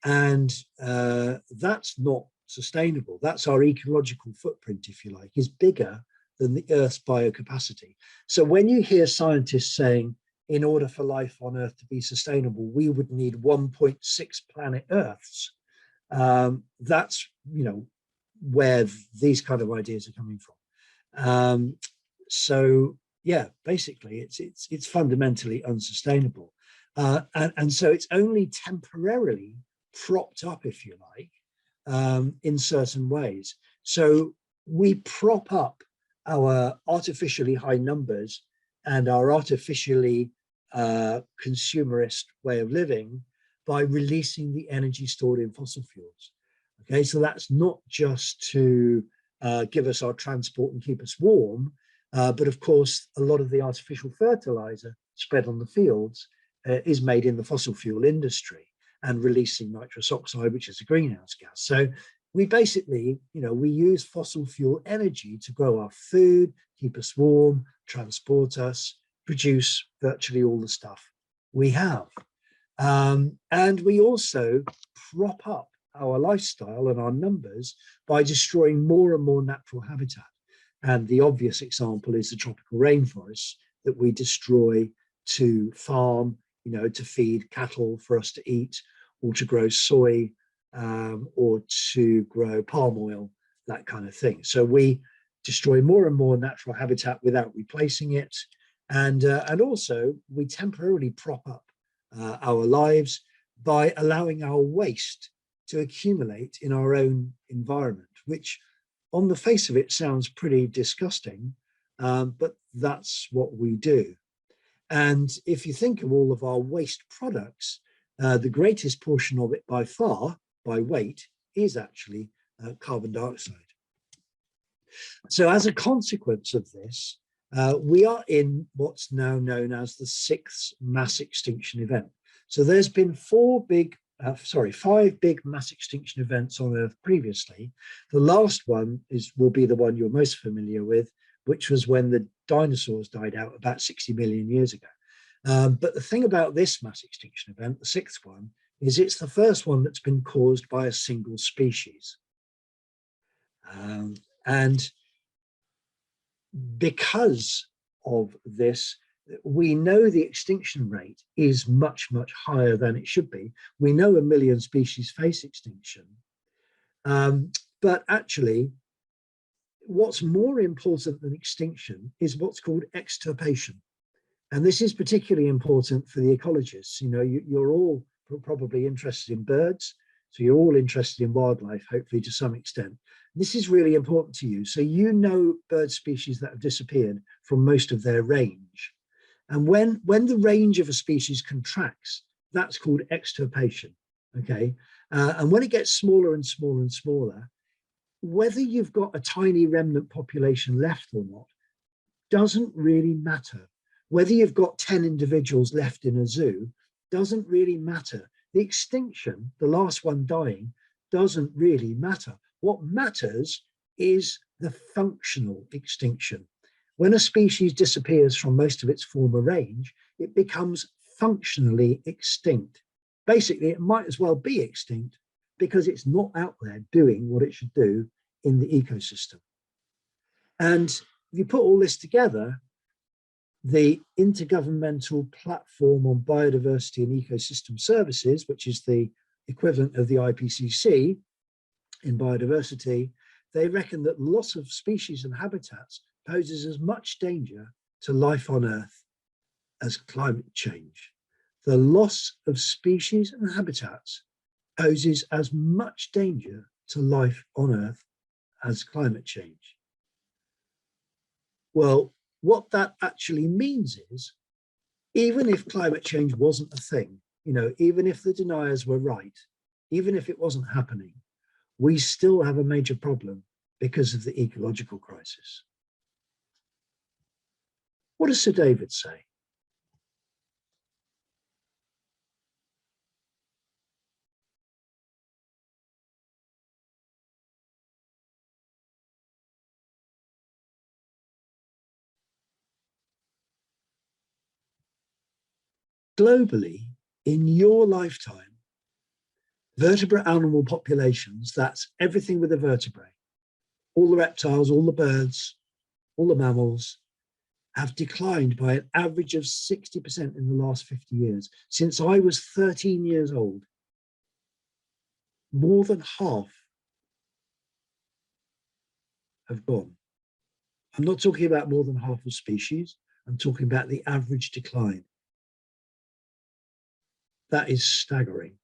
And that's not sustainable. That's our ecological footprint, if you like, is bigger than the Earth's biocapacity. So when you hear scientists saying, in order for life on Earth to be sustainable, we would need 1.6 planet Earths, that's, you know, where these kind of ideas are coming from. So yeah, basically it's fundamentally unsustainable. And so it's only temporarily propped up, if you like, in certain ways. So we prop up our artificially high numbers and our artificially consumerist way of living by releasing the energy stored in fossil fuels. Okay, so that's not just to give us our transport and keep us warm, but of course, a lot of the artificial fertilizer spread on the fields is made in the fossil fuel industry and releasing nitrous oxide, which is a greenhouse gas. So we basically, we use fossil fuel energy to grow our food, keep us warm, transport us, produce virtually all the stuff we have. And we also prop up our lifestyle and our numbers by destroying more and more natural habitat. And the obvious example is the tropical rainforests that we destroy to farm, to feed cattle for us to eat, or to grow soy, or to grow palm oil, that kind of thing. So we destroy more and more natural habitat without replacing it. And also we temporarily prop up our lives by allowing our waste to accumulate in our own environment, which on the face of it sounds pretty disgusting, but that's what we do. And if you think of all of our waste products, the greatest portion of it by far, by weight, is actually carbon dioxide. So as a consequence of this, we are in what's now known as the 6th mass extinction event. So there's been 5 big mass extinction events on Earth previously. The last one will be the one you're most familiar with, which was when the dinosaurs died out about 60 million years ago. But the thing about this mass extinction event, the 6th one, is it's the first one that's been caused by a single species. And because of this, we know the extinction rate is much, much higher than it should be. We know 1 million species face extinction. But actually, what's more important than extinction is what's called extirpation. And this is particularly important for the ecologists. You're all probably interested in birds, so you're all interested in wildlife, hopefully to some extent. This is really important to you. So bird species that have disappeared from most of their range. And when the range of a species contracts, that's called extirpation, okay? And when it gets smaller and smaller and smaller, whether you've got a tiny remnant population left or not doesn't really matter. Whether you've got 10 individuals left in a zoo doesn't really matter. The extinction, the last one dying, doesn't really matter. What matters is the functional extinction. When a species disappears from most of its former range, it becomes functionally extinct. Basically, it might as well be extinct because it's not out there doing what it should do in the ecosystem. And if you put all this together, the Intergovernmental Platform on Biodiversity and Ecosystem Services, which is the equivalent of the IPCC in biodiversity, they reckon that loss of species and habitats poses as much danger to life on Earth as climate change. The loss of species and habitats poses as much danger to life on Earth as climate change. Well, what that actually means is, even if climate change wasn't a thing, even if the deniers were right, even if it wasn't happening, we still have a major problem because of the ecological crisis. What does Sir David say? Globally, in your lifetime, vertebrate animal populations, that's everything with a vertebrae, all the reptiles, all the birds, all the mammals, have declined by an average of 60% in the last 50 years. Since I was 13 years old, more than half have gone. I'm not talking about more than half of species, I'm talking about the average decline. That is staggering.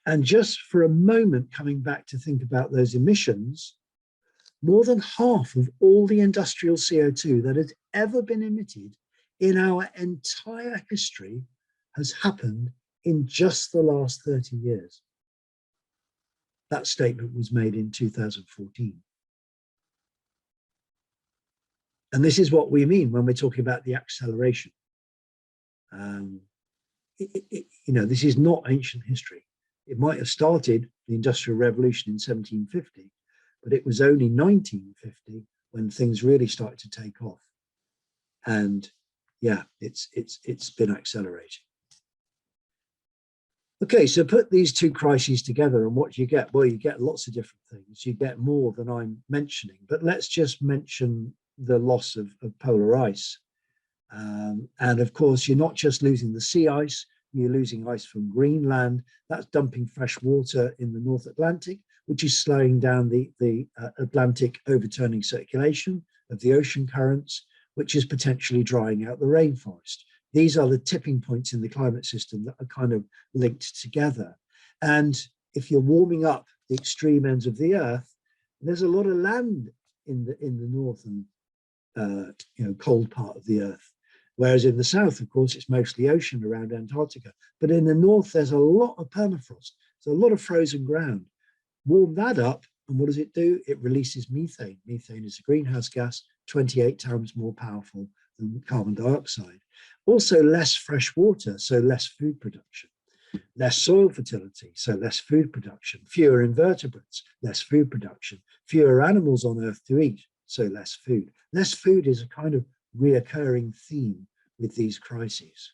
And just for a moment, coming back to think about those emissions, more than half of all the industrial CO2 that has ever been emitted in our entire history has happened in just the last 30 years. That statement was made in 2014. And this is what we mean when we're talking about the acceleration. This is not ancient history. It might have started the Industrial Revolution in 1750, but it was only 1950 when things really started to take off. And yeah, it's been accelerating. Okay, so put these two crises together and what do you get? Well, you get lots of different things. You get more than I'm mentioning, but let's just mention the loss of polar ice. And of course, you're not just losing the sea ice, you're losing ice from Greenland. That's dumping fresh water in the North Atlantic, which is slowing down the Atlantic overturning circulation of the ocean currents, which is potentially drying out the rainforest. These are the tipping points in the climate system that are kind of linked together. And if you're warming up the extreme ends of the Earth, there's a lot of land in the northern cold part of the Earth. Whereas in the south, of course, it's mostly ocean around Antarctica. But in the north, there's a lot of permafrost. There's a lot of frozen ground. Warm that up, and what does it do? It releases methane. Methane is a greenhouse gas, 28 times more powerful than carbon dioxide. Also less fresh water, so less food production. Less soil fertility, so less food production. Fewer invertebrates, less food production. Fewer animals on Earth to eat, so less food. Less food is a kind of reoccurring theme with these crises.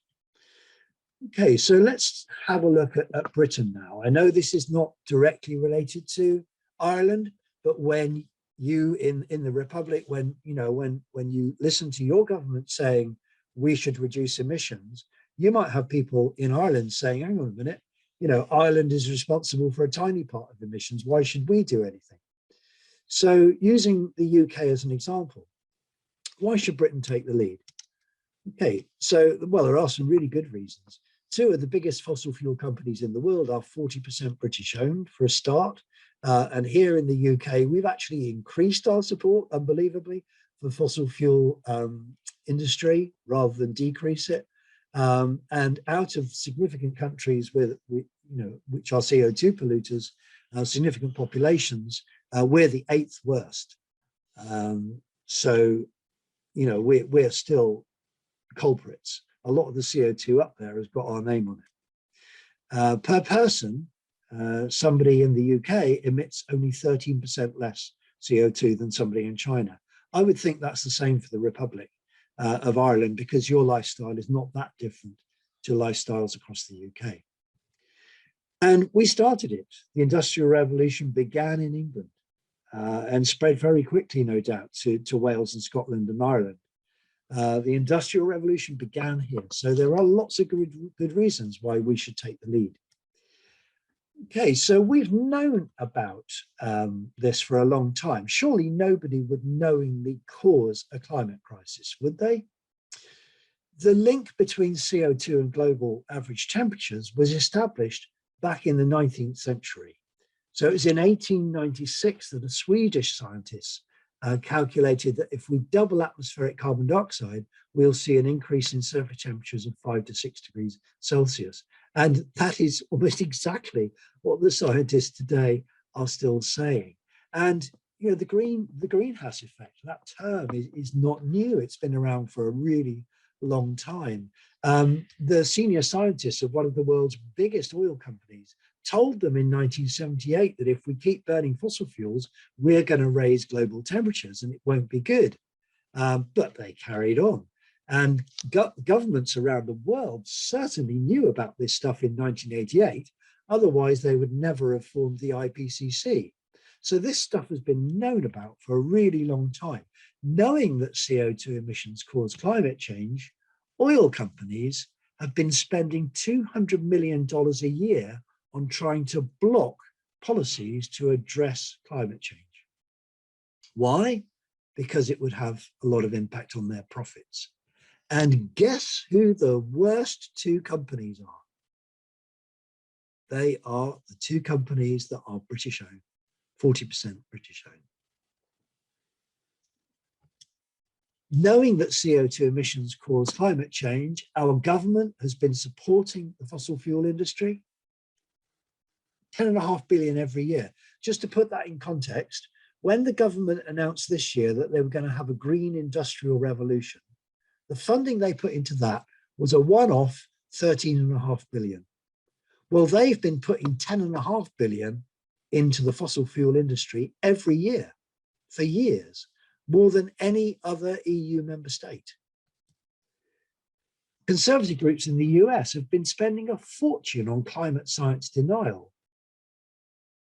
Okay, so let's have a look at Britain now. I know this is not directly related to Ireland, but when you in the Republic, when you listen to your government saying we should reduce emissions, you might have people in Ireland saying, hang on a minute, Ireland is responsible for a tiny part of emissions. Why should we do anything? So using the UK as an example, why should Britain take the lead? Okay, so, well, there are some really good reasons. Two of the biggest fossil fuel companies in the world are 40% British owned for a start. And here in the UK, we've actually increased our support, unbelievably, for fossil fuel industry rather than decrease it. And out of significant countries which are CO2 polluters, significant populations, we're the 8th worst. So, we're still culprits. A lot of the CO2 up there has got our name on it. Per person, somebody in the UK emits only 13% less CO2 than somebody in China. I would think that's the same for the Republic of Ireland, because your lifestyle is not that different to lifestyles across the UK. And we started it. The Industrial Revolution began in England and spread very quickly, no doubt, to Wales and Scotland and Ireland. The Industrial Revolution began here. So there are lots of good reasons why we should take the lead. Okay, so we've known about this for a long time. Surely nobody would knowingly cause a climate crisis, would they? The link between CO2 and global average temperatures was established back in the 19th century. So it was in 1896 that a Swedish scientist calculated that if we double atmospheric carbon dioxide, we'll see an increase in surface temperatures of 5 to 6 degrees Celsius. And that is almost exactly what the scientists today are still saying. And the greenhouse effect, that term is not new. It's been around for a really long time. The senior scientists of one of the world's biggest oil companies told them in 1978 that if we keep burning fossil fuels, we're going to raise global temperatures and it won't be good. But they carried on. And governments around the world certainly knew about this stuff in 1988. Otherwise, they would never have formed the IPCC. So this stuff has been known about for a really long time. Knowing that CO2 emissions cause climate change, oil companies have been spending $200 million a year on trying to block policies to address climate change. Why? Because it would have a lot of impact on their profits. And guess who the worst two companies are? They are the two companies that are British owned, 40% British owned. Knowing that CO2 emissions cause climate change, our government has been supporting the fossil fuel industry, 10.5 billion every year. Just to put that in context, when the government announced this year that they were going to have a green industrial revolution, the funding they put into that was a one-off 13.5 billion. Well, they've been putting 10.5 billion into the fossil fuel industry every year for years, more than any other EU member state. Conservative groups in the US have been spending a fortune on climate science denial.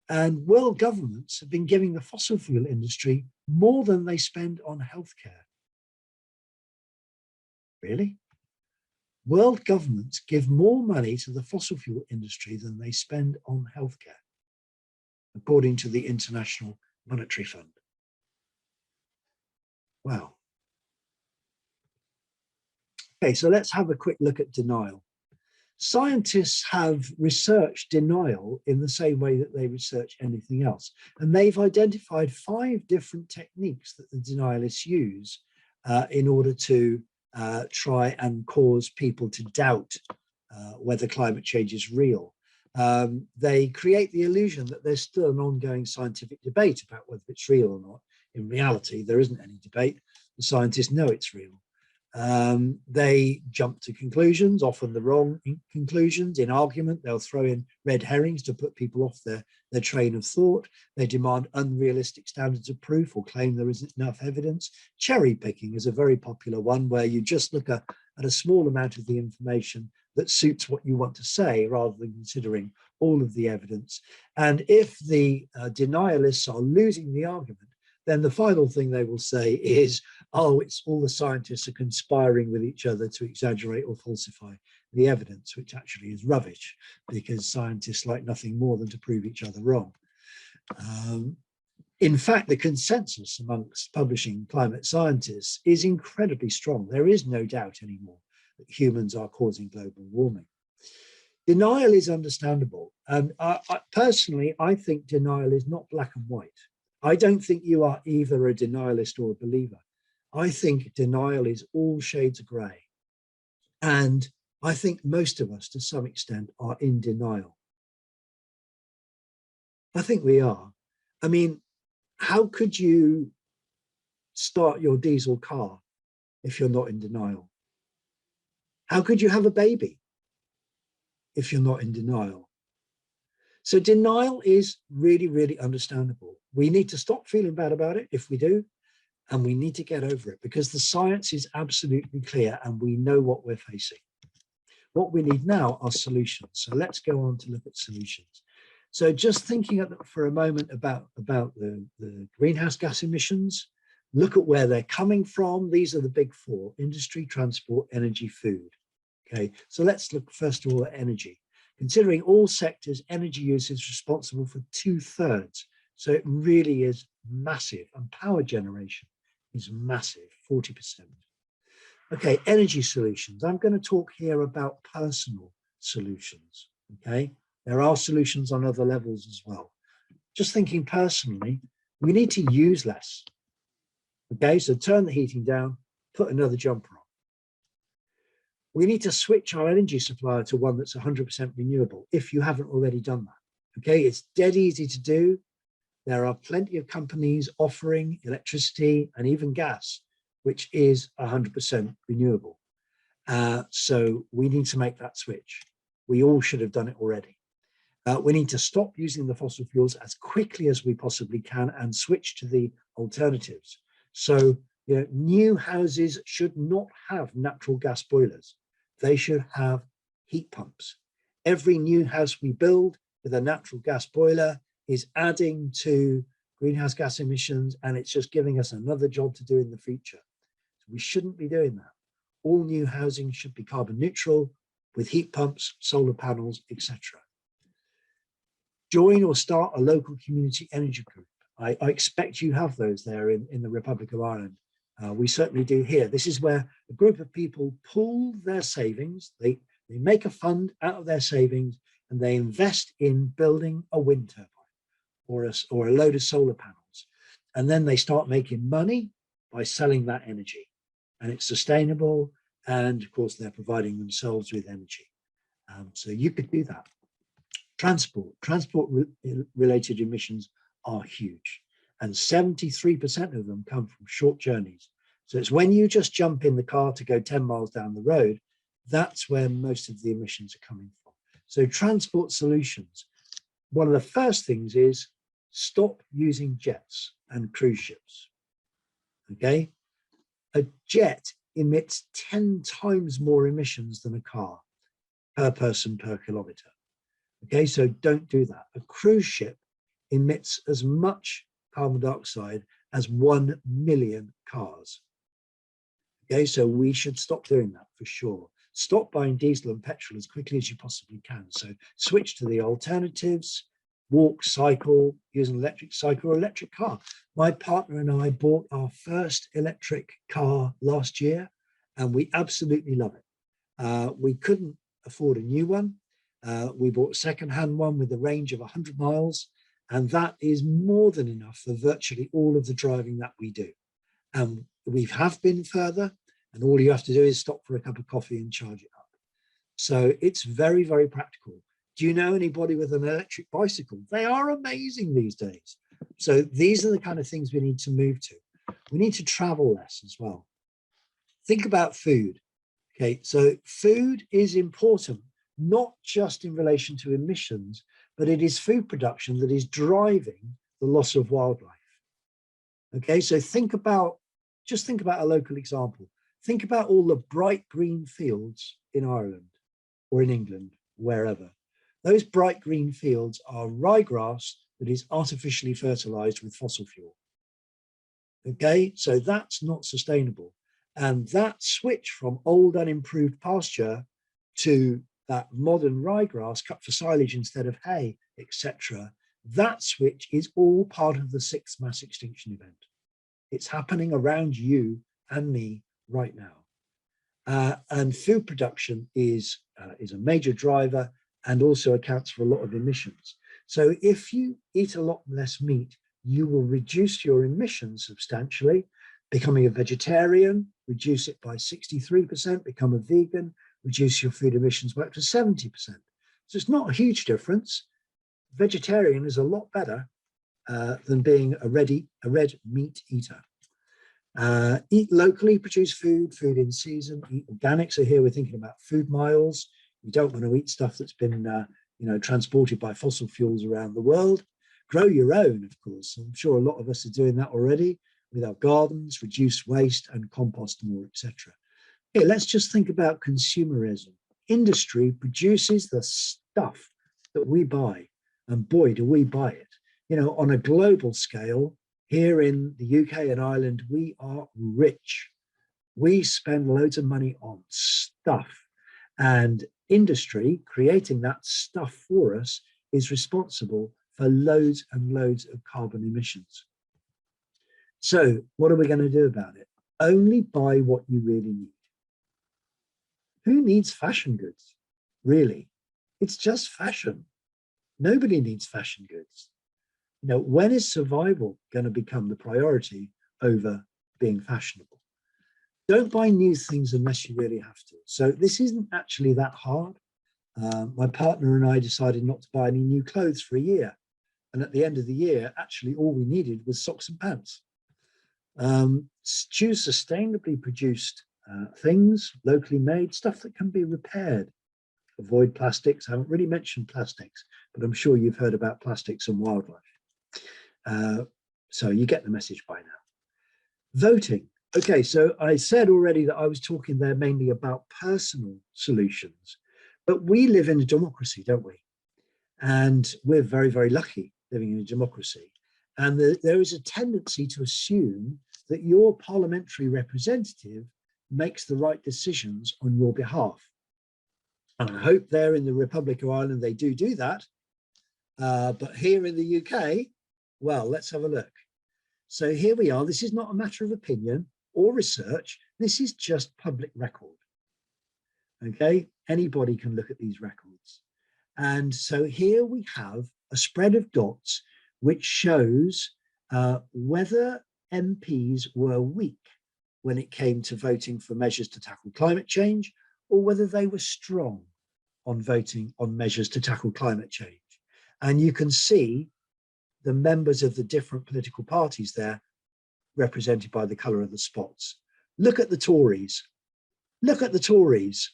And world governments have been giving the fossil fuel industry more than they spend on healthcare. Really? World governments give more money to the fossil fuel industry than they spend on healthcare, according to the International Monetary Fund. Wow. Okay, so let's have a quick look at denial. Scientists have researched denial in the same way that they research anything else. And they've identified 5 different techniques that the denialists use in order to try and cause people to doubt whether climate change is real. They create the illusion that there's still an ongoing scientific debate about whether it's real or not. In reality, there isn't any debate. The scientists know it's real. They jump to conclusions, often the wrong conclusions. In argument, they'll throw in red herrings to put people off their train of thought. They demand unrealistic standards of proof or claim there isn't enough evidence. Cherry picking is a very popular one, where you just look at a small amount of the information that suits what you want to say rather than considering all of the evidence. And if the denialists are losing the argument, then the final thing they will say is, oh, it's all the scientists are conspiring with each other to exaggerate or falsify the evidence, which actually is rubbish, because scientists like nothing more than to prove each other wrong. In fact, the consensus amongst publishing climate scientists is incredibly strong. There is no doubt anymore that humans are causing global warming. Denial is understandable. And personally, I think denial is not black and white. I don't think you are either a denialist or a believer. I think denial is all shades of grey. And I think most of us, to some extent, are in denial. I think we are. I mean, how could you start your diesel car if you're not in denial? How could you have a baby if you're not in denial? So denial is really, really understandable. We need to stop feeling bad about it if we do, and we need to get over it, because the science is absolutely clear and we know what we're facing. What we need now are solutions. So let's go on to look at solutions. So just thinking for a moment about the greenhouse gas emissions, look at where they're coming from. These are the big 4: industry, transport, energy, food. Okay, so let's look first of all at energy. Considering all sectors, energy use is responsible for 2/3. So it really is massive, and power generation is massive, 40%. Okay, energy solutions. I'm going to talk here about personal solutions, okay? There are solutions on other levels as well. Just thinking personally, we need to use less. Okay, so turn the heating down, put another jumper on. We need to switch our energy supplier to one that's 100% renewable, if you haven't already done that. Okay, it's dead easy to do. There are plenty of companies offering electricity and even gas, which is 100% renewable. So we need to make that switch. We all should have done it already. We need to stop using the fossil fuels as quickly as we possibly can and switch to the alternatives. So, you know, new houses should not have natural gas boilers. They should have heat pumps. Every new house we build with a natural gas boiler is adding to greenhouse gas emissions, and it's just giving us another job to do in the future. So we shouldn't be doing that. All new housing should be carbon neutral with heat pumps, solar panels, etc. Join or start a local community energy group. I expect you have those there in the Republic of Ireland. We certainly do here. This is where a group of people pool their savings. They make a fund out of their savings, and they invest in building a wind turbine or a load of solar panels. And then they start making money by selling that energy. And it's sustainable. And of course, they're providing themselves with energy. So you could do that. Transport-related emissions are huge. And 73% of them come from short journeys. So it's when you just jump in the car to go 10 miles down the road, that's where most of the emissions are coming from. So transport solutions, one of the first things is stop using jets and cruise ships, okay? A jet emits 10 times more emissions than a car per person per kilometer, okay? So don't do that. A cruise ship emits as much carbon dioxide as 1 million cars. Okay, so we should stop doing that for sure. Stop buying diesel and petrol as quickly as you possibly can. So switch to the alternatives, walk, cycle, use an electric cycle or electric car. My partner and I bought our first electric car last year, and we absolutely love it. We couldn't afford a new one. We bought a second-hand one with a range of 100 miles, and that is more than enough for virtually all of the driving that we do. And we have been further, and all you have to do is stop for a cup of coffee and charge it up. So it's very, very practical. Do you know anybody with an electric bicycle? They are amazing these days. So these are the kind of things we need to move to. We need to travel less as well. Think about food. Okay, so food is important, not just in relation to emissions, but it is food production that is driving the loss of wildlife. Okay, so just think about a local example. Think about all the bright green fields in Ireland or in England, wherever. Those bright green fields are ryegrass that is artificially fertilized with fossil fuel. Okay, so that's not sustainable. And that switch from old unimproved pasture to that modern ryegrass cut for silage instead of hay, etc., that switch is all part of the 6th mass extinction event. It's happening around you and me right now. And food production is a major driver and also accounts for a lot of emissions. So if you eat a lot less meat, you will reduce your emissions substantially. Becoming a vegetarian, reduce it by 63%, become a vegan, reduce your food emissions by up to 70%. So it's not a huge difference. Vegetarian is a lot better than being a red meat eater. Eat locally produced food, food in season, eat organic. So here we're thinking about food miles. You don't want to eat stuff that's been transported by fossil fuels around the world. Grow your own, of course. I'm sure a lot of us are doing that already with our gardens, reduce waste and compost more, etc. Okay, let's just think about consumerism. Industry produces the stuff that we buy, and boy, do we buy it. You know, on a global scale, here in the UK and Ireland, we are rich. We spend loads of money on stuff, and industry creating that stuff for us is responsible for loads and loads of carbon emissions. So what are we going to do about it? Only buy what you really need. Who needs fashion goods, really? It's just fashion. Nobody needs fashion goods. You know, when is survival going to become the priority over being fashionable? Don't buy new things unless you really have to. So this isn't actually that hard. My partner and I decided not to buy any new clothes for a year. And at the end of the year, actually all we needed was socks and pants. Choose sustainably produced things, locally made, stuff that can be repaired. Avoid plastics. I haven't really mentioned plastics, but I'm sure you've heard about plastics and wildlife. So you get the message by now. Voting. Okay, so I said already that I was talking there mainly about personal solutions, but we live in a democracy, don't we? And we're very, very lucky living in a democracy. And there is a tendency to assume that your parliamentary representative makes the right decisions on your behalf. And I hope there in the Republic of Ireland, they do that. But here in the UK, well, let's have a look. So here we are. This is not a matter of opinion or research. This is just public record. Okay, anybody can look at these records. And so here we have a spread of dots which shows whether MPs were weak when it came to voting for measures to tackle climate change, or whether they were strong on voting on measures to tackle climate change. And you can see the members of the different political parties there represented by the colour of the spots. Look at the Tories. Look at the Tories.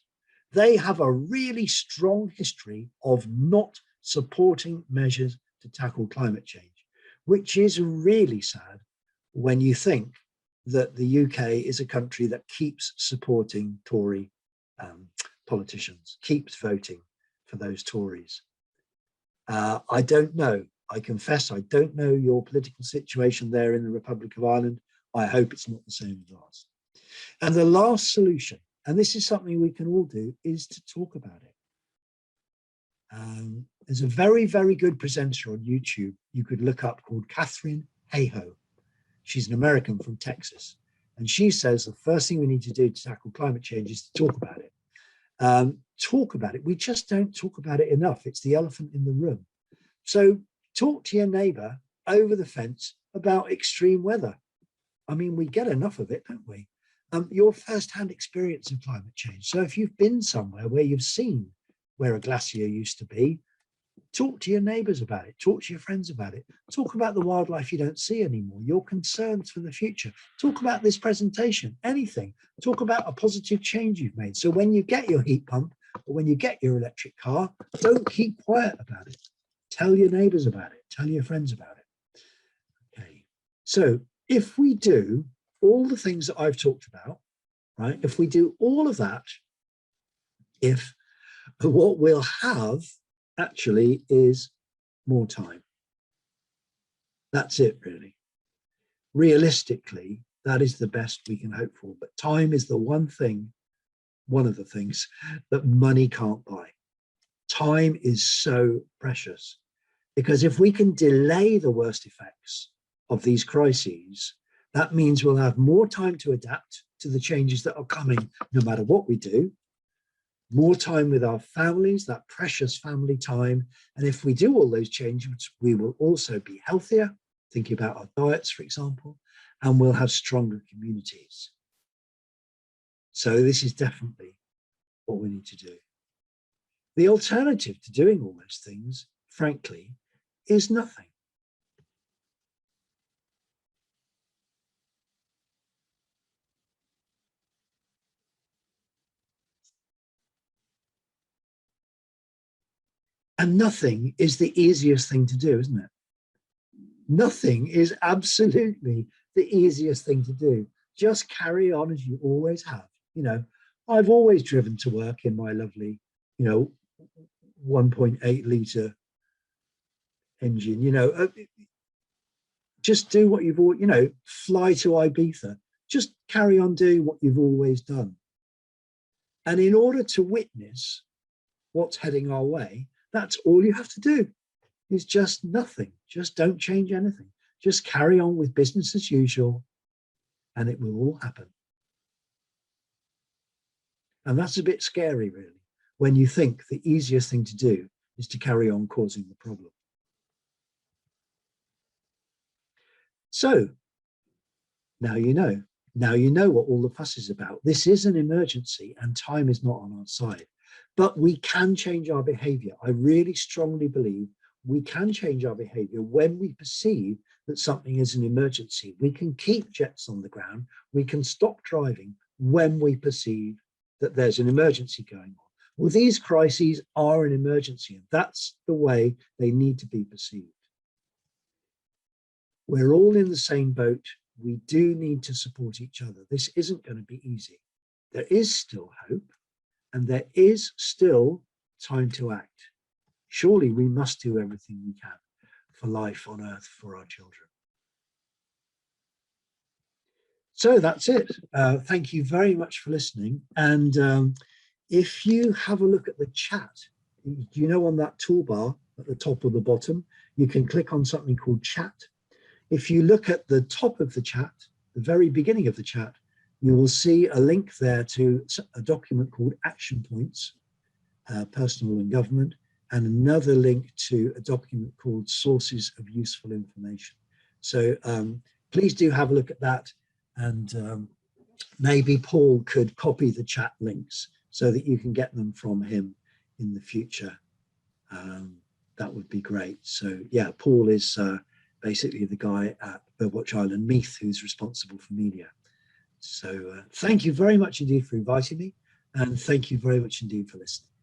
They have a really strong history of not supporting measures to tackle climate change, which is really sad when you think that the UK is a country that keeps supporting Tory politicians, keeps voting for those Tories. I don't know. I confess I don't know your political situation there in the Republic of Ireland. I hope it's not the same as ours. And the last solution, and this is something we can all do, is to talk about it. There's a very, very good presenter on YouTube you could look up called Catherine Hayhoe. She's an American from Texas. And she says the first thing we need to do to tackle climate change is to talk about it. Talk about it. We just don't talk about it enough. It's the elephant in the room. So talk to your neighbor over the fence about extreme weather. I mean, we get enough of it, don't we? Your first-hand experience of climate change. So if you've been somewhere where you've seen where a glacier used to be, talk to your neighbors about it, talk to your friends about it, talk about the wildlife you don't see anymore, your concerns for the future, talk about this presentation, anything, talk about a positive change you've made. So when you get your heat pump or when you get your electric car, don't keep quiet about it. Tell your neighbors about it, tell your friends about it. Okay, so if we do all the things that I've talked about, right, if we do all of that, what we'll have actually is more time. That's it, really. Realistically, that is the best we can hope for. But time is the one of the things that money can't buy. Time is so precious, because if we can delay the worst effects of these crises, that means we'll have more time to adapt to the changes that are coming no matter what we do. More time with our families, that precious family time. And if we do all those changes, we will also be healthier, thinking about our diets, for example, and we'll have stronger communities. So this is definitely what we need to do. The alternative to doing all those things, frankly, is nothing. And nothing is the easiest thing to do, isn't it? Nothing is absolutely the easiest thing to do. Just carry on as you always have. You know, I've always driven to work in my lovely, 1.8 litre engine, just do what you've always, fly to Ibiza, just carry on doing what you've always done. And in order to witness what's heading our way, that's all you have to do, is just nothing. Just don't change anything. Just carry on with business as usual, and it will all happen. And that's a bit scary, really, when you think the easiest thing to do is to carry on causing the problem. So now you know. Now you know what all the fuss is about. This is an emergency and time is not on our side. But we can change our behavior. I really strongly believe we can change our behavior when we perceive that something is an emergency. We can keep jets on the ground. We can stop driving when we perceive that there's an emergency going on. Well, these crises are an emergency, and that's the way they need to be perceived. We're all in the same boat. We do need to support each other. This isn't going to be easy. There is still hope. And there is still time to act. Surely we must do everything we can for life on Earth for our children. So that's it. Thank you very much for listening. And if you have a look at the chat, on that toolbar at the top or the bottom, you can click on something called chat. If you look at the top of the chat, the very beginning of the chat, you will see a link there to a document called Action Points, Personal and Government. and another link to a document called Sources of Useful Information. So please do have a look at that, and maybe Paul could copy the chat links so that you can get them from him in the future. That would be great. So yeah, Paul is basically the guy at Birdwatch Ireland Meath who's responsible for media. So thank you very much indeed for inviting me, and thank you very much indeed for listening.